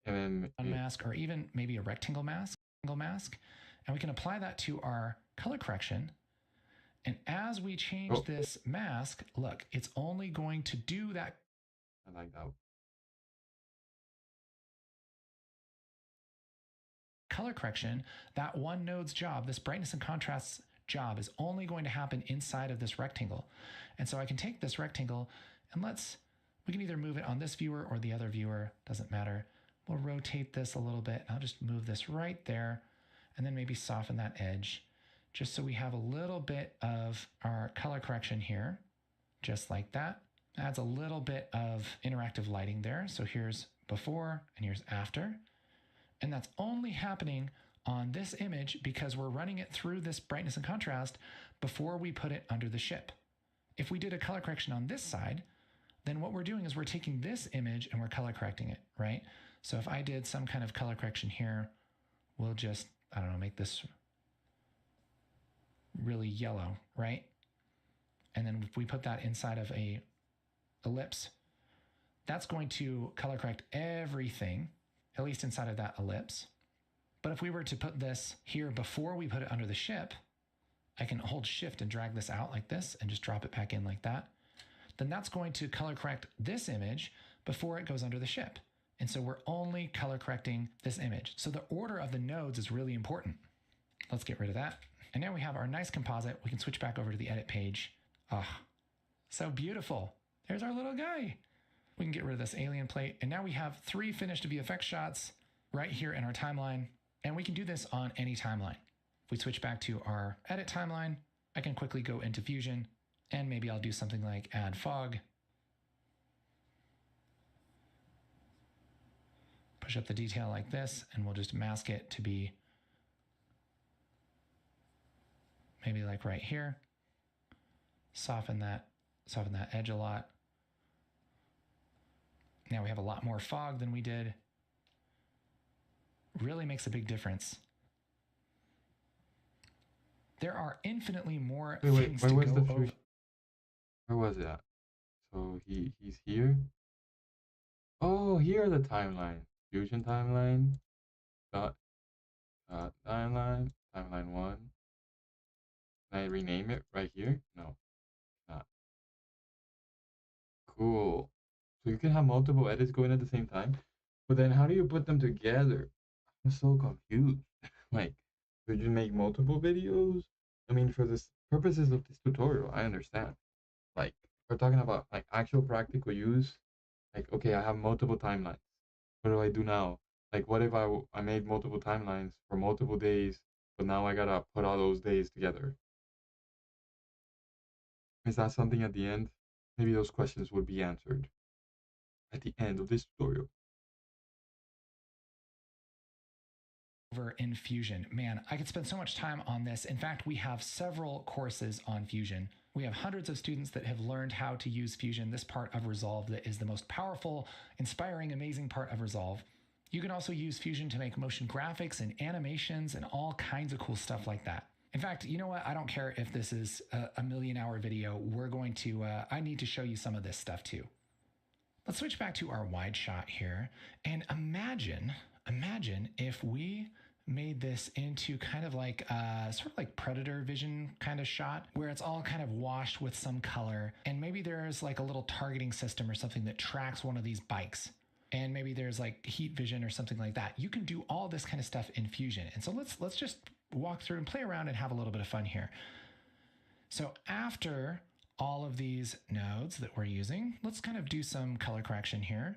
And then mask, or even maybe a rectangle mask, and we can apply that to our color correction. And as we change this mask, look, it's only going to do that. I like that. Color correction, that one node's job, this brightness and contrast job, is only going to happen inside of this rectangle. And so I can take this rectangle and we can either move it on this viewer or the other viewer, doesn't matter. We'll rotate this a little bit. I'll just move this right there and then maybe soften that edge just so we have a little bit of our color correction here, just like that. Adds a little bit of interactive lighting there. So here's before and here's after. And that's only happening on this image because we're running it through this brightness and contrast before we put it under the ship. If we did a color correction on this side, then what we're doing is we're taking this image and we're color correcting it, right? So if I did some kind of color correction here, we'll just, I don't know, make this really yellow, right? And then if we put that inside of a ellipse, that's going to color correct everything, at least inside of that ellipse. But if we were to put this here before we put it under the ship, I can hold shift and drag this out like this and just drop it back in like that. Then that's going to color correct this image before it goes under the ship. And so we're only color correcting this image. So the order of the nodes is really important. Let's get rid of that. And now we have our nice composite. We can switch back over to the edit page. Oh, so beautiful. There's our little guy. We can get rid of this alien plate. And now we have 3 finished VFX shots right here in our timeline. And we can do this on any timeline. If we switch back to our edit timeline, I can quickly go into Fusion and maybe I'll do something like add fog. Push up the detail like this, and we'll just mask it to be maybe like right here. Soften that edge a lot. Now we have a lot more fog than we did. Really makes a big difference. There are infinitely more things to go over. Where was it at? So he's here. Oh, here are the timeline. Fusion timeline. Timeline. Timeline 1. Can I rename it right here? No. Not. Cool. So you can have multiple edits going at the same time. But then how do you put them together? I'm so confused. Like, would you make multiple videos? I mean, for the purposes of this tutorial, I understand. Like, we're talking about like actual practical use. Like, okay, I have multiple timelines. What do I do now? Like, what if I made multiple timelines for multiple days, but now I gotta put all those days together? Is that something at the end? Maybe those questions would be answered at the end of this tutorial. Over in Fusion. Man, I could spend so much time on this. In fact, we have several courses on Fusion. We have hundreds of students that have learned how to use Fusion, this part of Resolve that is the most powerful, inspiring, amazing part of Resolve. You can also use Fusion to make motion graphics and animations and all kinds of cool stuff like that. In fact, you know what? I don't care if this is a million-hour video. I need to show you some of this stuff too. Let's switch back to our wide shot here and imagine if we made this into kind of like sort of like predator vision kind of shot where it's all kind of washed with some color, and maybe there's like a little targeting system or something that tracks one of these bikes, and maybe there's like heat vision or something like that. You can do all this kind of stuff in Fusion. And so let's just walk through and play around and have a little bit of fun here. So after all of these nodes that we're using, let's kind of do some color correction here.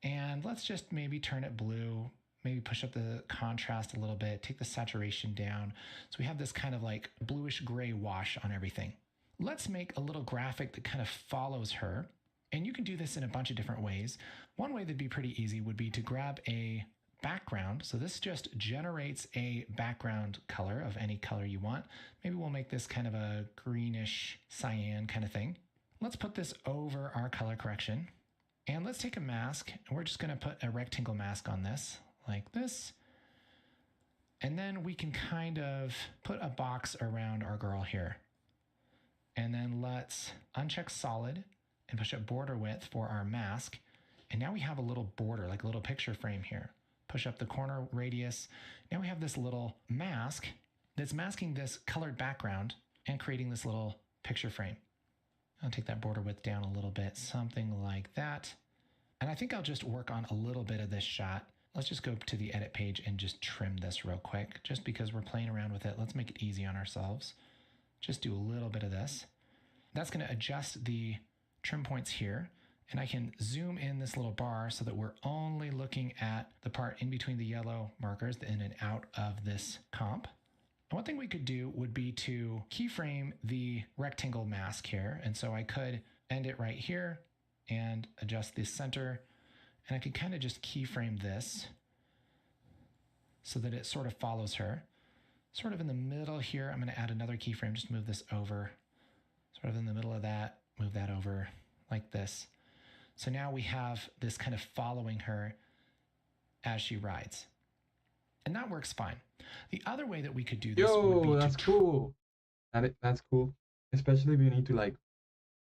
And let's just maybe turn it blue, maybe push up the contrast a little bit, take the saturation down. So we have this kind of like bluish gray wash on everything. Let's make a little graphic that kind of follows her. And you can do this in a bunch of different ways. One way that'd be pretty easy would be to grab a background. So this just generates a background color of any color you want. Maybe we'll make this kind of a greenish cyan kind of thing. Let's put this over our color correction. And let's take a mask, and we're just going to put a rectangle mask on this, like this. And then we can kind of put a box around our girl here. And then let's uncheck solid and push up border width for our mask. And now we have a little border, like a little picture frame here. Push up the corner radius. Now we have this little mask that's masking this colored background. and creating this little picture frame. I'll take that border width down a little bit, something like that. And I think I'll just work on a little bit of this shot. Let's just go to the edit page and just trim this real quick, just because we're playing around with it. Let's make it easy on ourselves. Just do a little bit of this. That's going to adjust the trim points here. And I can zoom in this little bar so that we're only looking at the part in between the yellow markers, the in and out of this comp. And one thing we could do would be to keyframe the rectangle mask here. And so I could end it right here and adjust the center. And I could kind of just keyframe this so that it sort of follows her. Sort of in the middle here, I'm going to add another keyframe, just move this over. Sort of in the middle of that, move that over like this. So now we have this kind of following her as she rides. And that works fine. The other way that we could do this would be that's cool. That's cool. Especially if you need to, like,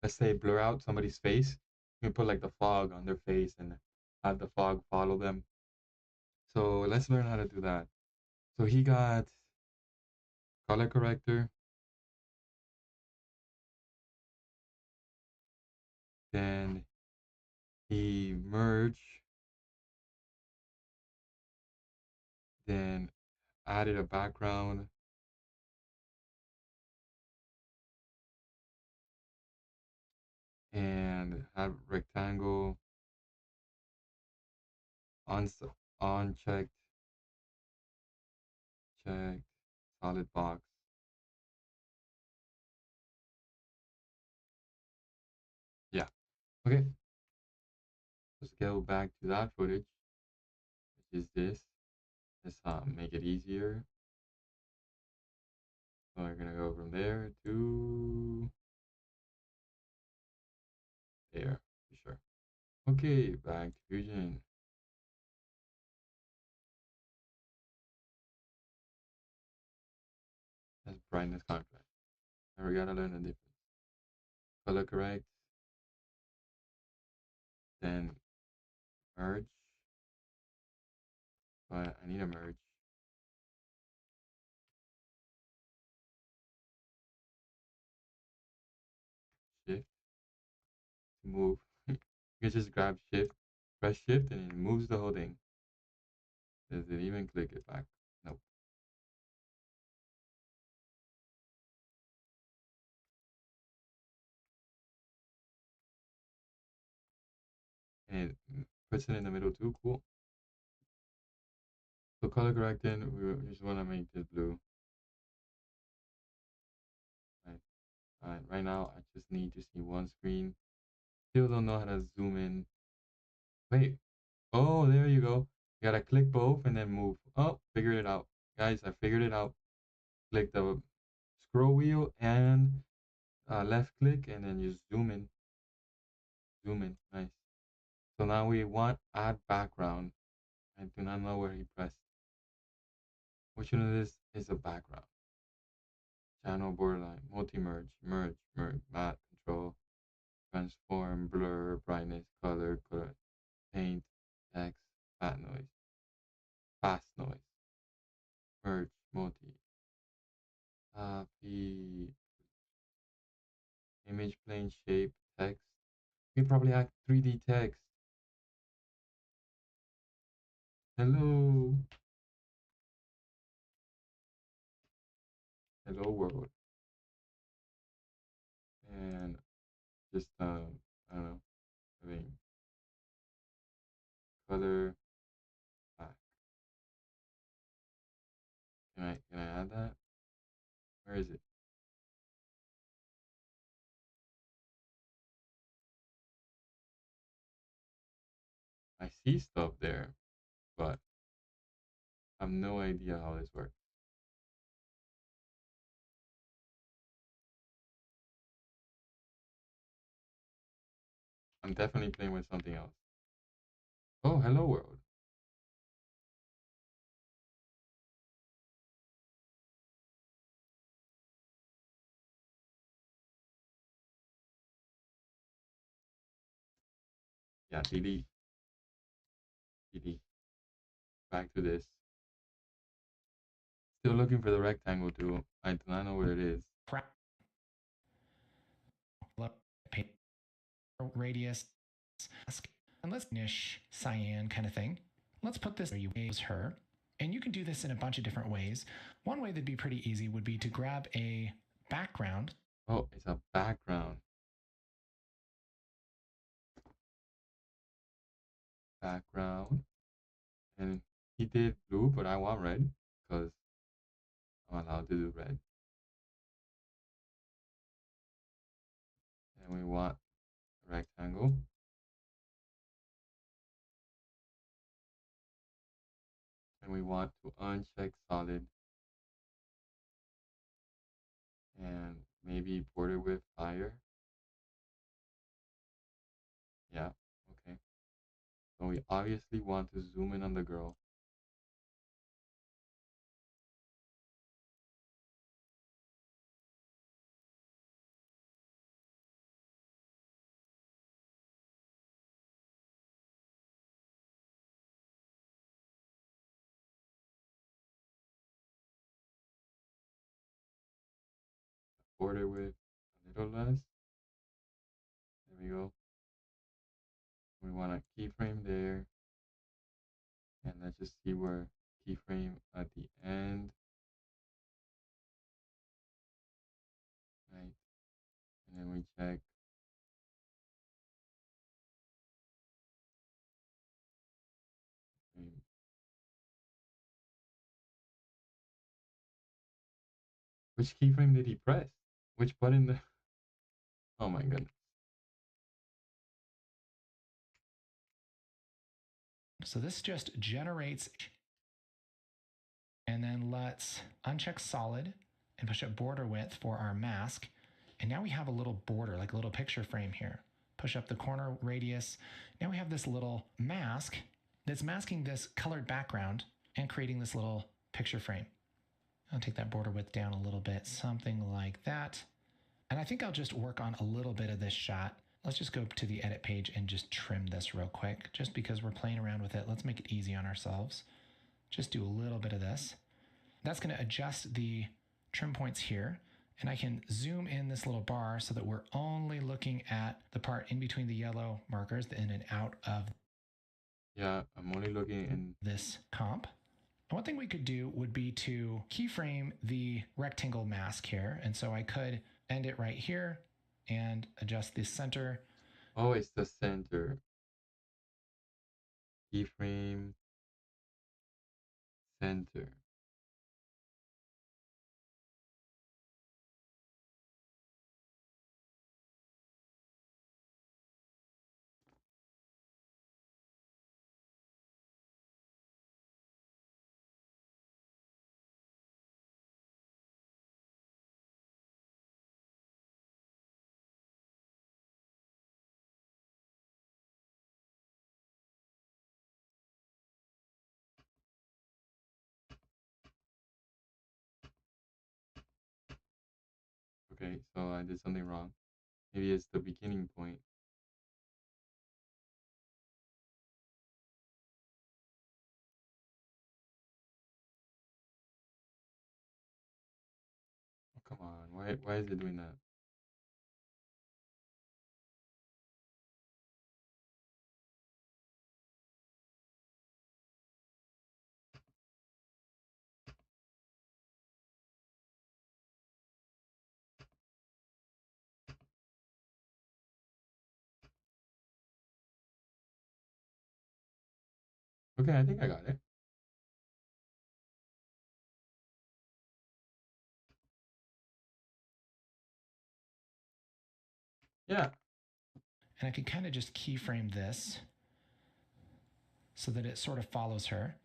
let's say, blur out somebody's face. You can put like the fog on their face and have the fog follow them. So let's learn how to do that. So he got color corrector. Then he merged. Then added a background. And have rectangle unchecked, checked, solid box. Yeah. Okay. Let's go back to that footage, which is this. Let's make it easier. So we're gonna go from there to there, for sure. Okay, back to Fusion. That's brightness contrast. And we gotta learn the difference. Color correct. Then merge. But I need a merge. Shift to move. You can just grab shift, press shift, and it moves the whole thing. Does it even click it back? Nope. And it puts it in the middle too. Cool. So color correcting, we just want to make this blue. Right. Alright, right now I just need to see one screen. Still don't know how to zoom in. Wait. Oh, there you go. You gotta click both and then move. Oh, figured it out. Guys, I figured it out. Click the scroll wheel and left click and then you zoom in. Zoom in. Nice. So now we want add background. I do not know where he pressed. Which one of this is a background? Channel borderline, multi-merge, merge, matte, control, transform, blur, brightness, color, paint, text, fast noise, merge, multi, copy, image plane, shape, text. We probably have 3D text. Hello. Hello world. And just I don't know, I mean color black. Can I add that? Where is it? I see stuff there, but I have no idea how this works. I'm definitely playing with something else. Oh, hello world. Yeah, delete. Delete. Back to this. Still looking for the rectangle tool. I do not know where it is. radius, and let's niche cyan kind of thing. Let's put this where you use her. And you can do this in a bunch of different ways. One way that'd be pretty easy would be to grab a background. Oh, it's a background. Background. And he did blue, but I want red because I'm allowed to do red. And we want a rectangle. And we want to uncheck solid. And maybe border width higher. Yeah, okay. So we obviously want to zoom in on the girl. Border width a little less. There we go. We want a keyframe there. And let's just see where keyframe at the end. Right. And then we check. Which keyframe did he press? Which button? Oh my goodness. So this just generates, and then let's uncheck solid and push up border width for our mask. And now we have a little border, like a little picture frame here. Push up the corner radius. Now we have this little mask that's masking this colored background and creating this little picture frame. I'll take that border width down a little bit, something like that. And I think I'll just work on a little bit of this shot. Let's just go to the edit page and just trim this real quick, just because we're playing around with it. Let's make it easy on ourselves. Just do a little bit of this. That's going to adjust the trim points here. And I can zoom in this little bar so that we're only looking at the part in between the yellow markers, the in and out of. Yeah, I'm only looking in this comp. And one thing we could do would be to keyframe the rectangle mask here. And so I could end it right here and adjust the center. Oh, it's the center. Keyframe center. Okay, so I did something wrong. Maybe it's the beginning point. Oh, come on. Why is it doing that? Okay, I think I got it. Yeah. And I can kind of just keyframe this so that it sort of follows her.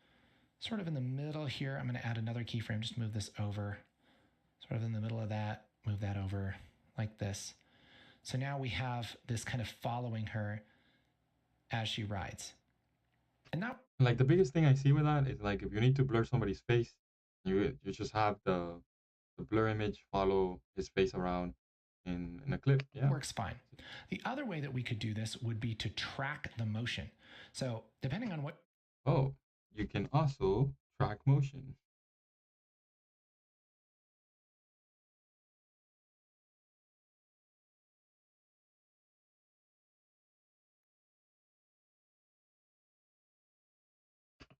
Sort of in the middle here, I'm going to add another keyframe, just move this over. Sort of in the middle of that, move that over like this. So now we have this kind of following her as she rides. And now, like, the biggest thing I see with that is, like, if you need to blur somebody's face, you just have the blur image follow his face around in a clip. Yeah, works fine. The other way that we could do this would be to track the motion. So depending on what. Oh, you can also track motion.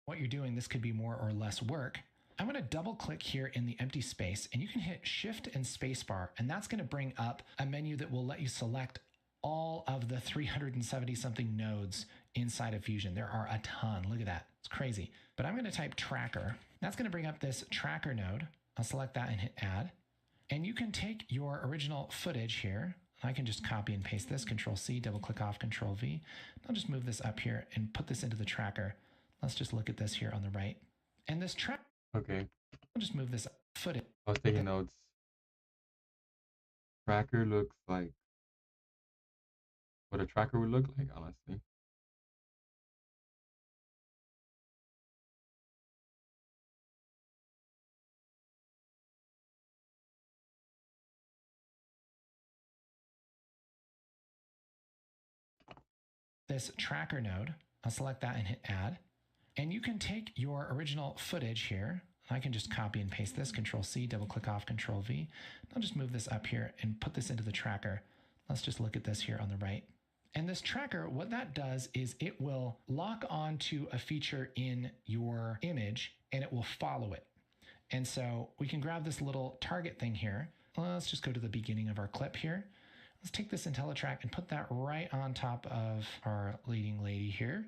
what you're doing, this could be more or less work. I'm going to double click here in the empty space, and you can hit Shift and Spacebar, and that's going to bring up a menu that will let you select all of the 370 something nodes inside of Fusion. There are a ton. Look at that. It's crazy. But I'm going to type tracker. That's going to bring up this tracker node. I'll select that and hit add. And you can take your original footage here. I can just copy and paste this, Control C, double click off, Control V. I'll just move this up here and put this into the tracker. Let's just look at this here on the right. And this track, Okay. I'll just move this footage. I was taking notes. Tracker looks like what a tracker would look like, honestly. This tracker node, I'll select that and hit add. And you can take your original footage here. I can just copy and paste this, Control C, double click off, Control V. I'll just move this up here and put this into the tracker. Let's just look at this here on the right. And this tracker, what that does is it will lock onto a feature in your image and it will follow it. And so we can grab this little target thing here. Let's just go to the beginning of our clip here. Let's take this IntelliTrack and put that right on top of our leading lady here.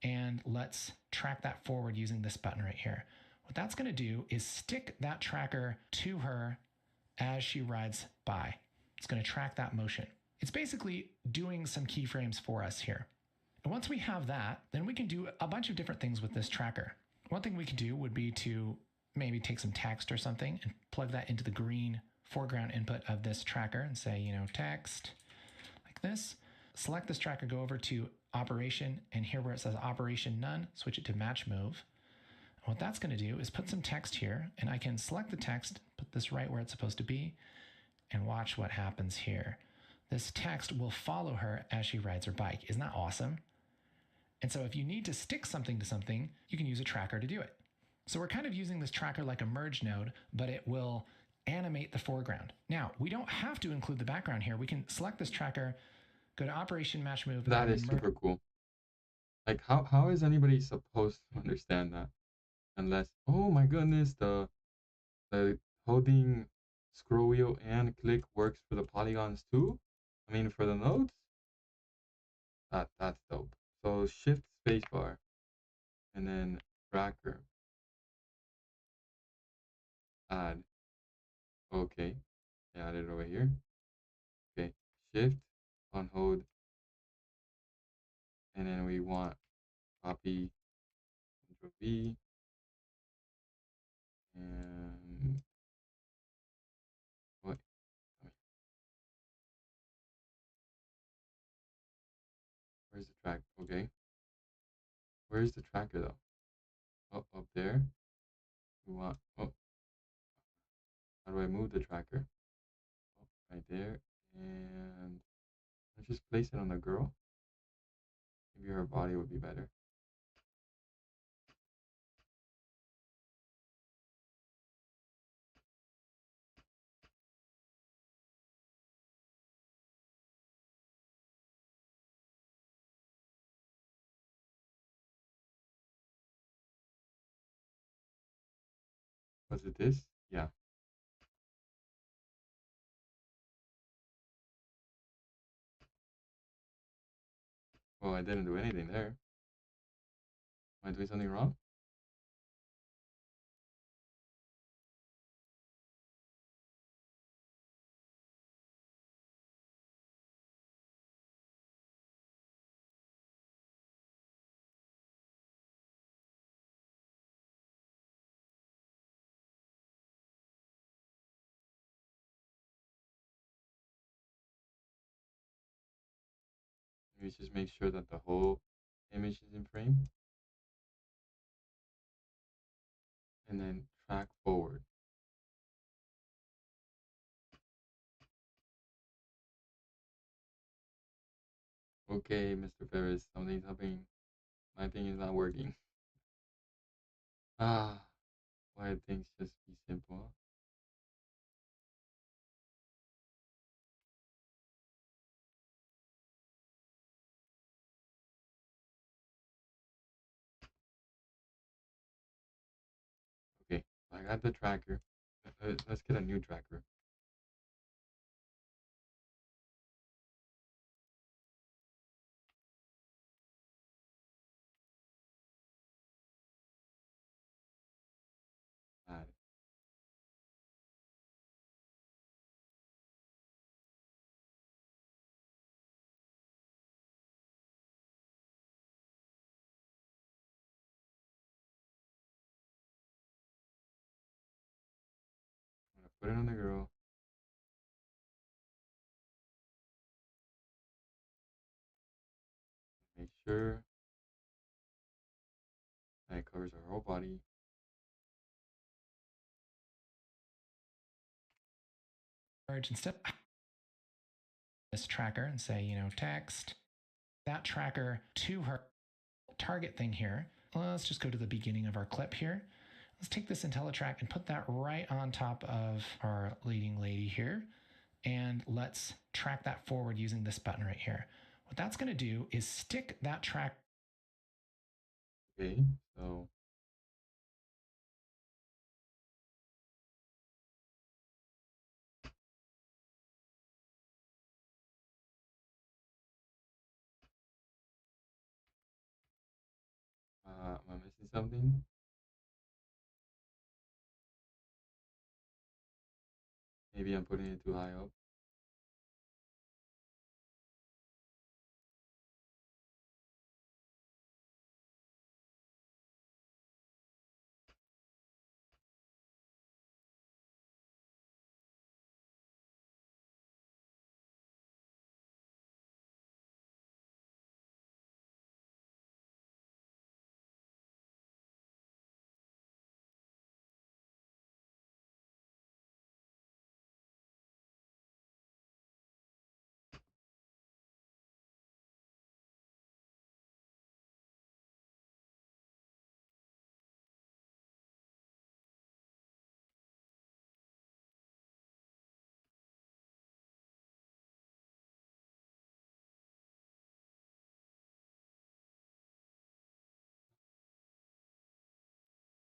And let's track that forward using this button right here. What that's going to do is stick that tracker to her as she rides by. It's going to track that motion. It's basically doing some keyframes for us here. And once we have that, then we can do a bunch of different things with this tracker. One thing we could do would be to maybe take some text or something and plug that into the green foreground input of this tracker and say, text like this. Select this tracker, go over to operation, and here where it says operation none, switch it to match move. What that's going to do is put some text here, and I can select the text, put this right where it's supposed to be, and watch what happens here. This text will follow her as she rides her bike. Isn't that awesome? And so if you need to stick something to something, you can use a tracker to do it. So we're kind of using this tracker like a merge node, but it will animate the foreground. Now, we don't have to include the background here. We can select this tracker, go to operation match move. That is super cool. Like how is anybody supposed to understand that? Unless, oh my goodness, the holding scroll wheel and click works for the polygons too. I mean for the nodes. That's dope. So shift spacebar and then tracker. Add. Okay. Add it over here. Okay. Shift on hold. And then we want copy Control V. And what? Where's the track? Okay. Where's the tracker though? Oh, up there. We want, oh, how do I move the tracker? Oh, right there. And let's just place it on the girl. Maybe her body would be better. Was it this? Yeah. Well, I didn't do anything there. Am I doing something wrong? Maybe just make sure that the whole image is in frame. And then track forward. Okay, Mr. Ferris, something's happening. My thing is not working. Ah, why things just be simple? I got the tracker. Let's get a new tracker. Add it. I'm gonna put it on the girl. Make sure that it covers our whole body. Instead of this tracker and say, text that tracker to her target thing here. Let's just go to the beginning of our clip here. Let's take this IntelliTrack and put that right on top of our leading lady here. And let's track that forward using this button right here. What that's going to do is stick that track. Okay, so am I missing something? Maybe I'm putting it too high up.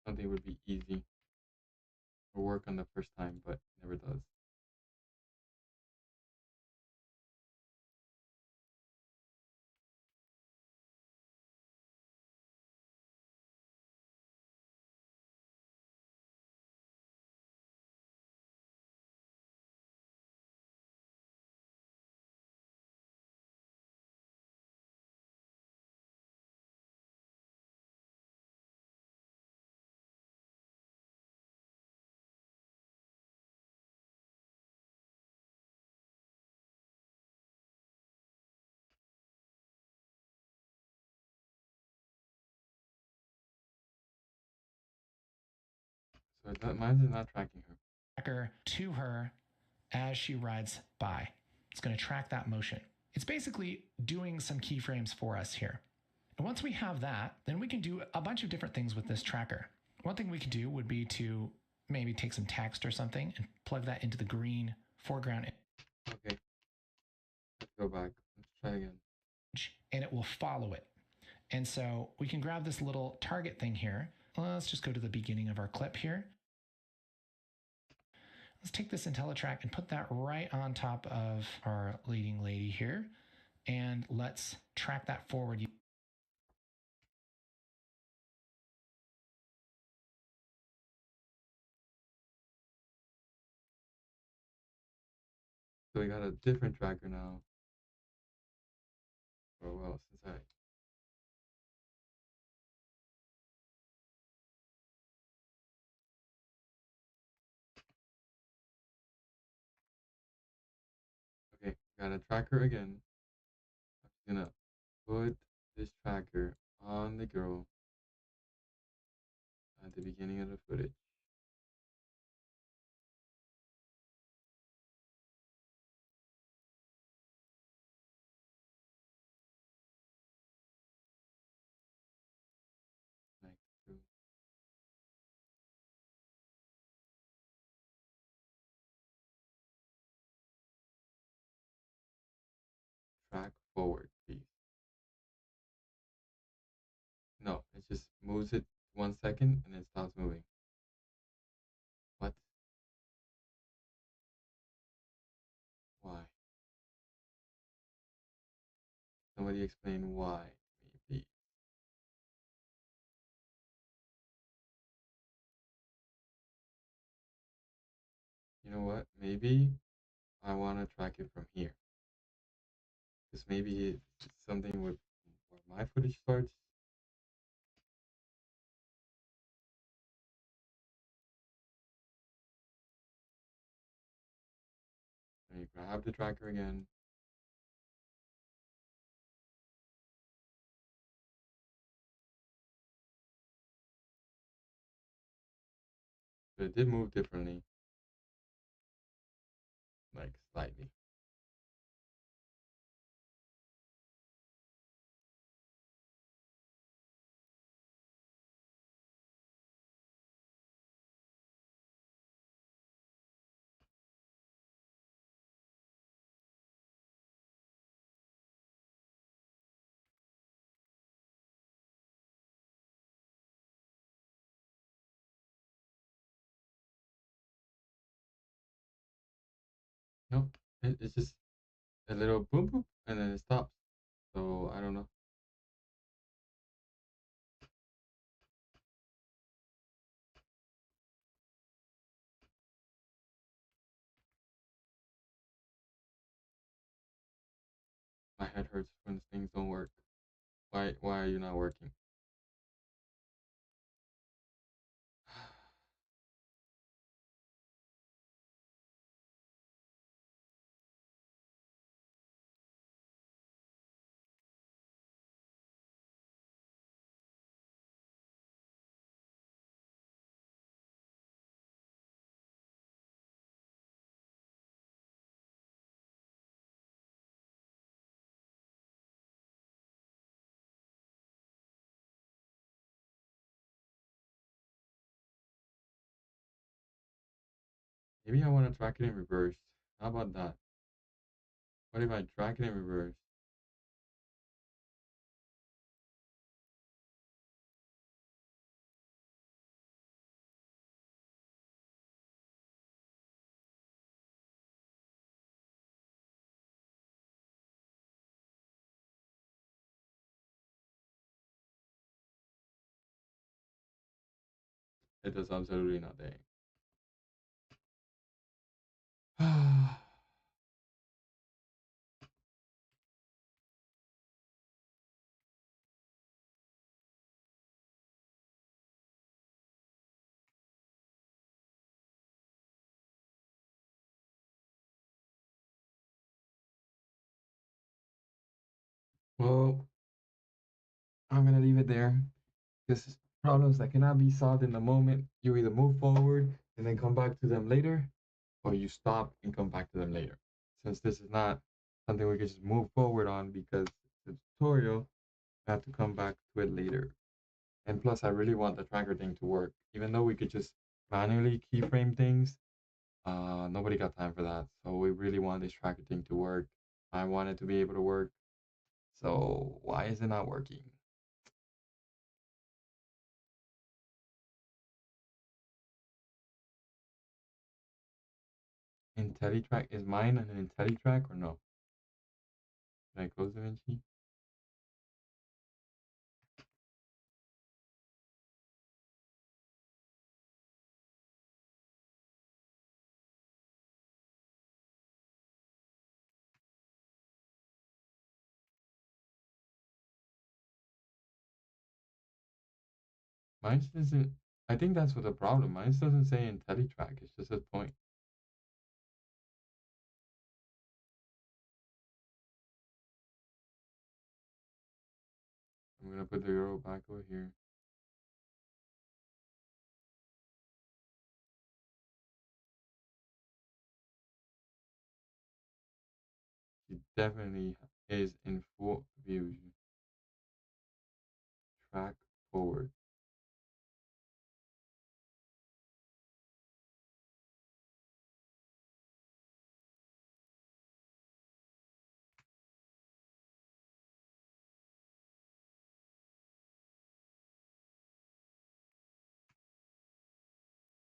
Something would be easy or work on the first time, but never does. So mine is not tracking her. Tracker to her as she rides by. It's going to track that motion. It's basically doing some keyframes for us here. And once we have that, then we can do a bunch of different things with this tracker. One thing we could do would be to maybe take some text or something and plug that into the green foreground. Okay, let's go back. Let's try again. And it will follow it. And so we can grab this little target thing here. Let's just go to the beginning of our clip here. Let's take this IntelliTrack and put that right on top of our leading lady here. And let's track that forward. So we got a different tracker now. Oh well, since I okay, got a tracker again. I'm gonna put this tracker on the girl at the beginning of the footage. Next to track forward, please. No, it just moves it 1 second and then stops moving. Somebody explain why, maybe. You know what? Maybe I want to track it from here. Because maybe it's something with where my footage starts. And you grab the tracker again. But it did move differently. Like slightly. Nope. It's just a little boom boom and then it stops. So I don't know. My head hurts when things don't work. Why are you not working? Maybe I want to track it in reverse. How about that? What if I track it in reverse? It does absolutely nothing. Well, I'm gonna leave it there. This problems that cannot be solved in the moment. You either move forward and then come back to them later, or you stop and come back to them later. Since this is not something we can just move forward on because it's a tutorial, I have to come back to it later. And plus, I really want the tracker thing to work. Even though we could just manually keyframe things, nobody got time for that. So we really want this tracker thing to work. I want it to be able to work. So why is it not working? IntelliTrack, is mine an IntelliTrack or no? Can I close DaVinci? Mine doesn't. I think that's what the problem. Mine doesn't say IntelliTrack. It's just a point. I'm gonna put the arrow back over here. It definitely is in full view. Track forward.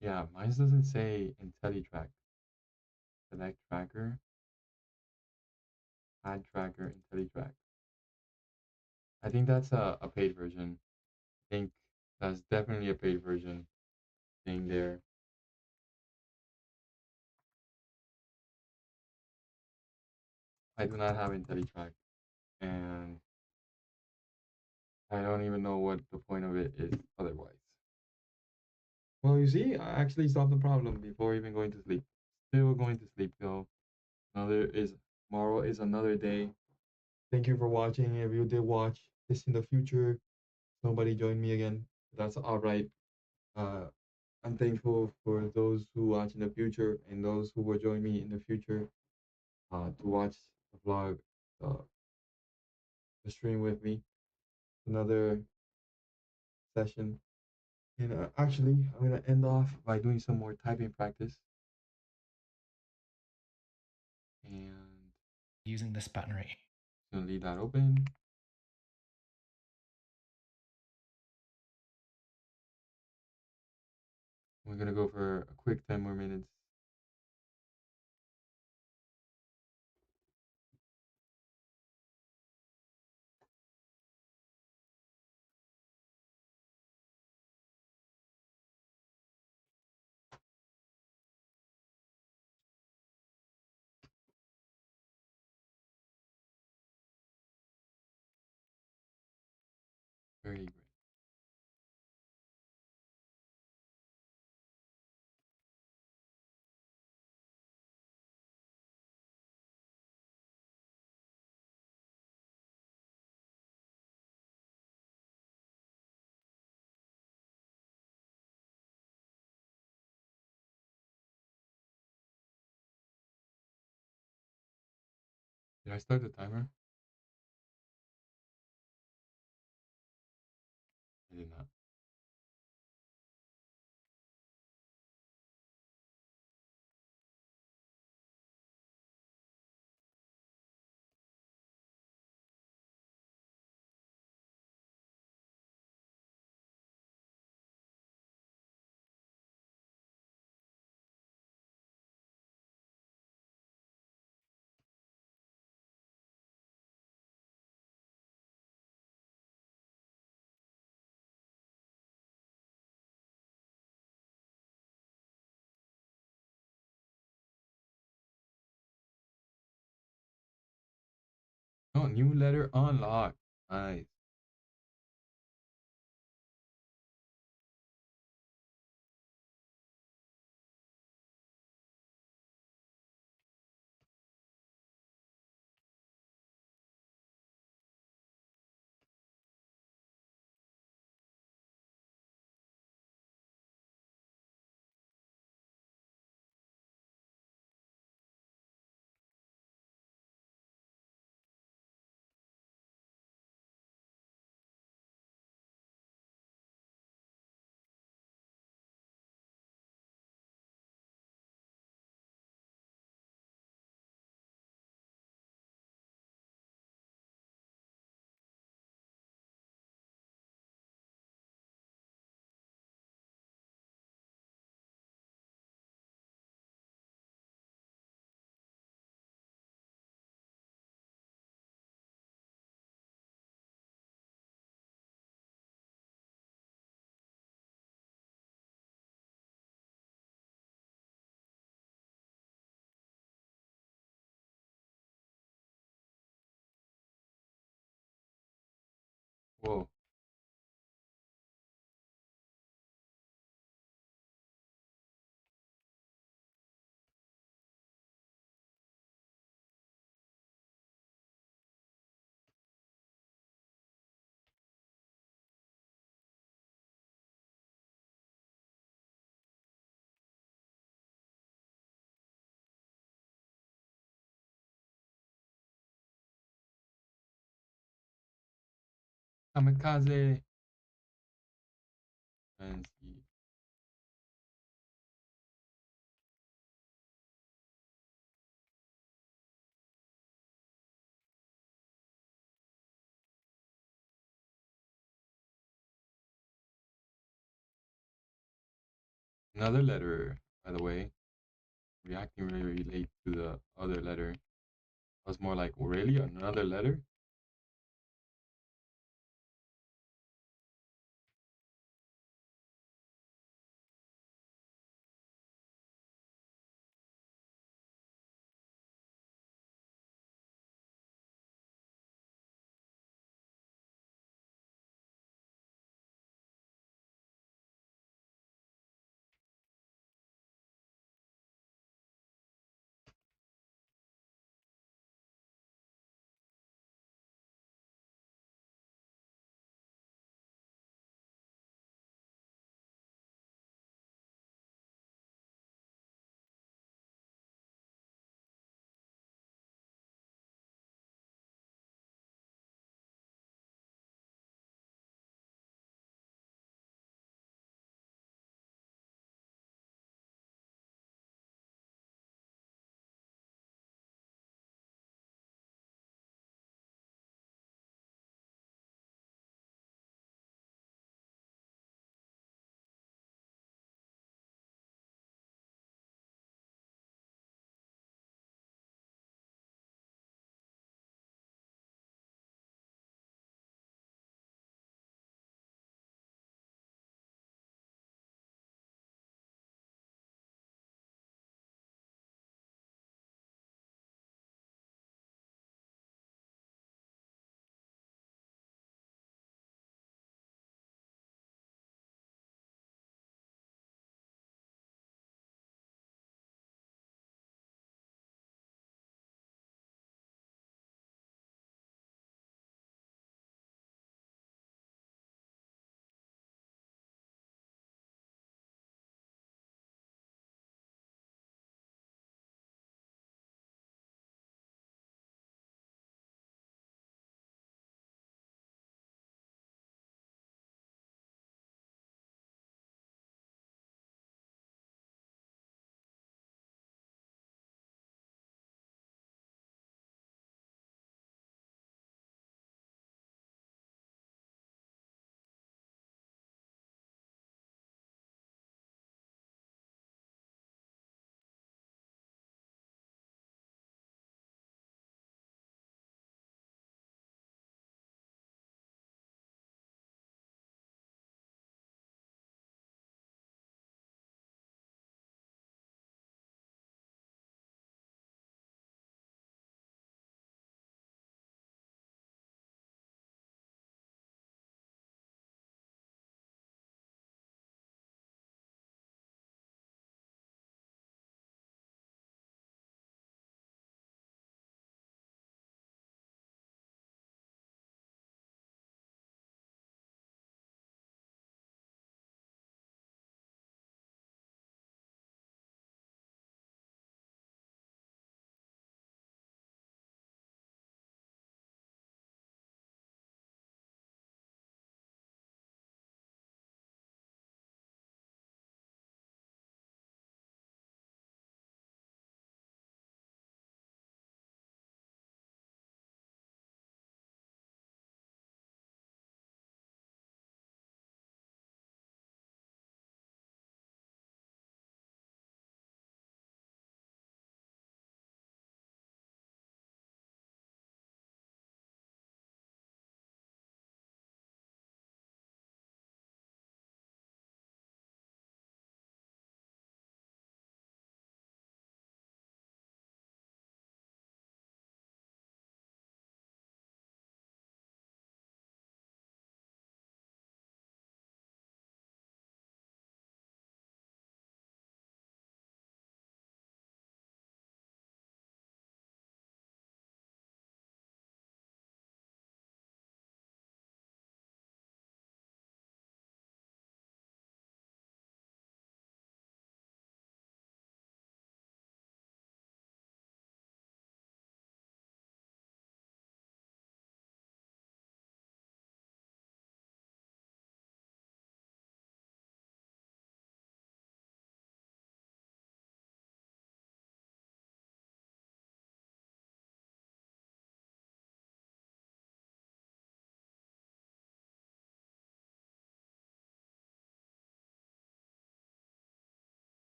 Yeah, mine doesn't say IntelliTrack. Select tracker, add tracker, IntelliTrack. I think that's a paid version. I think that's definitely a paid version thing there. I do not have IntelliTrack, and I don't even know what the point of it is otherwise. Well, you see, I actually solved the problem before even going to sleep. Still going to sleep though. Another is Tomorrow is another day. Thank you for watching. If you did watch this in the future, nobody joined me again. That's all right. Uh, I'm thankful for those who watch in the future and those who will join me in the future to watch the vlog, uh, the stream with me. Another session. And actually, I'm gonna end off by doing some more typing practice. And using this button right here. gonna leave that open. We're gonna go for a quick 10 more minutes. Very great. Did I start the timer? I did not. Oh, new letter unlocked. Nice. Whoa. Kamikaze. Fancy. Another letter, by the way, reacting really late to the other letter. I was more like, really? Another letter?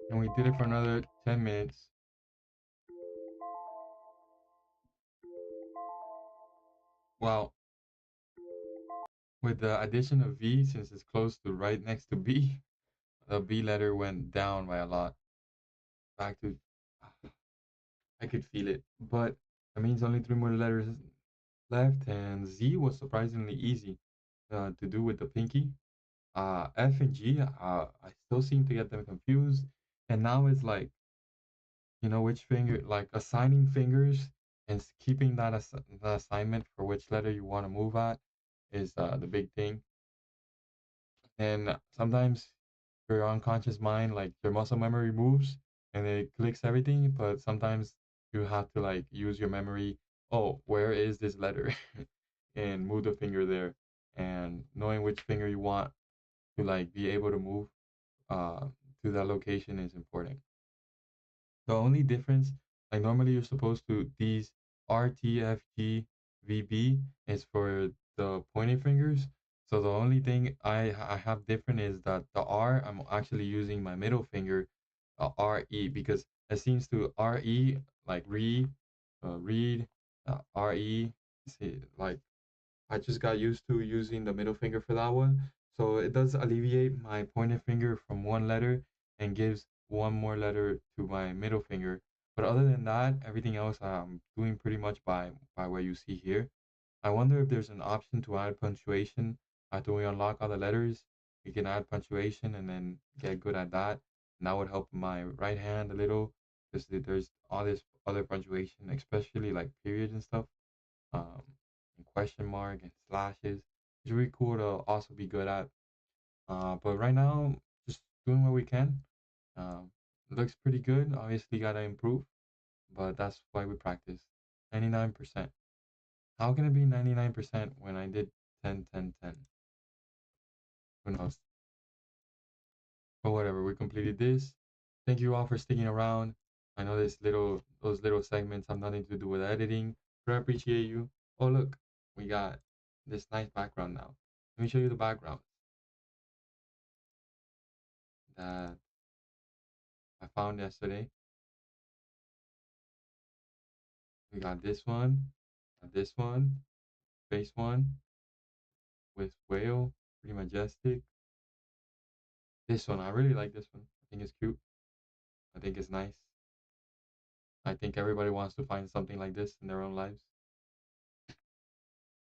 And we did it for another 10 minutes. Well, with the addition of V, since it's close to right next to B, the B letter went down by a lot. Back to, I could feel it. But that means only three more letters left, and Z was surprisingly easy to do with the pinky. F and G, I still seem to get them confused. And now it's like, which finger, like assigning fingers and keeping that as the assignment for which letter you want to move at is the big thing. And sometimes your unconscious mind, like your muscle memory moves and it clicks everything, but sometimes you have to like use your memory. Oh, where is this letter? And move the finger there. And knowing which finger you want to like be able to move uh, to that location is important. The only difference, like normally you're supposed to these R, T, F, G, V, B is for the pointing fingers. So the only thing I have different is that the R, I'm actually using my middle finger, R, E, because it seems to R, E, like read, R, E, see, like I just got used to using the middle finger for that one. So it does alleviate my pointer finger from one letter and gives one more letter to my middle finger. But other than that, everything else I'm doing pretty much by what you see here. I wonder if there's an option to add punctuation after we unlock all the letters. We can add punctuation and then get good at that. And that would help my right hand a little because there's all this other punctuation, especially like periods and stuff, um, and question mark and slashes. It's really cool to also be good at. But right now, just doing what we can. Um, looks pretty good. Obviously, gotta improve, but that's why we practice. 99%. How can it be 99% when I did 10, 10, 10? Who knows? But whatever, we completed this. Thank you all for sticking around. I know those little segments have nothing to do with editing, but I appreciate you. Oh look, we got this nice background now. Let me show you the background that I found yesterday. We got this one, face one with whale, pretty majestic. This one, I really like this one. I think it's cute. I think it's nice. I think everybody wants to find something like this in their own lives.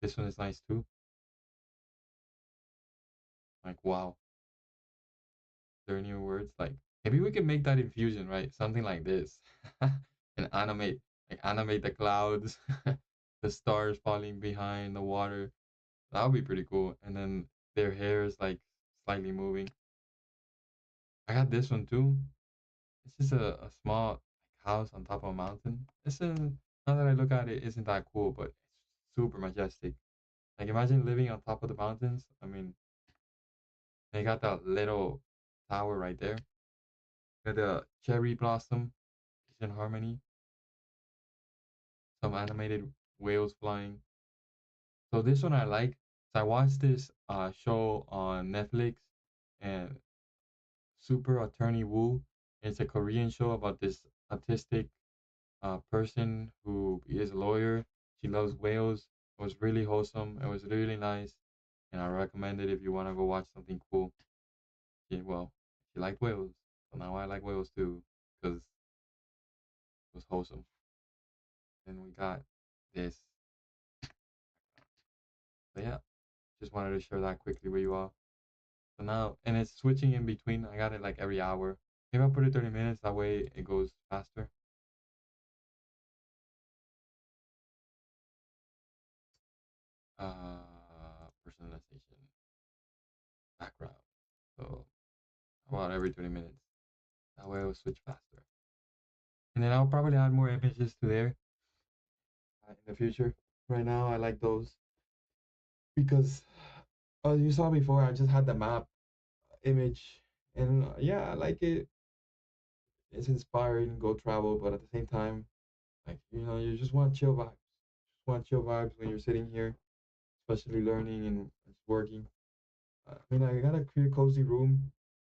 This one is nice too. Like, wow. There are new words. Like, maybe we can make that infusion, right? Something like this. And animate the clouds, the stars falling behind the water. That would be pretty cool. And then their hair is like slightly moving. I got this one too. It's just a small like, house on top of a mountain. Now that I look at it, isn't that cool, but it's super majestic. Like imagine living on top of the mountains. I mean, they got that little tower right there. Got the cherry blossom, peace and harmony. Some animated whales flying. So this one I like. So I watched this show on Netflix and Super Attorney Woo. It's a Korean show about this autistic person who is a lawyer. She loves whales. It was really wholesome. It was really nice, and I recommend it if you want to go watch something cool. Yeah, well, she liked whales, so now I like whales too because it was wholesome. Then we got this. So yeah, just wanted to share that quickly with you all. So now, and it's switching in between. I got it like every hour. Maybe I'll put it 30 minutes. That way it goes faster. Personalization background. So about every 20 minutes. That way it will switch faster. And then I'll probably add more images to there in the future. Right now, I like those because, as you saw before, I just had the map image, and yeah, I like it. It's inspiring, go travel, but at the same time, like you just want chill vibes. Just want chill vibes when you're sitting here, especially learning and working. I mean, I got a cozy room.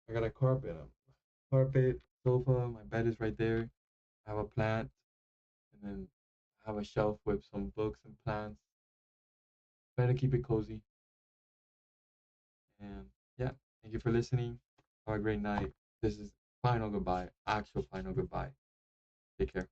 I got a carpet, sofa. My bed is right there. I have a plant, and then I have a shelf with some books and plants. Try to keep it cozy. And yeah, thank you for listening. Have a great night. This is final goodbye, actual final goodbye. Take care.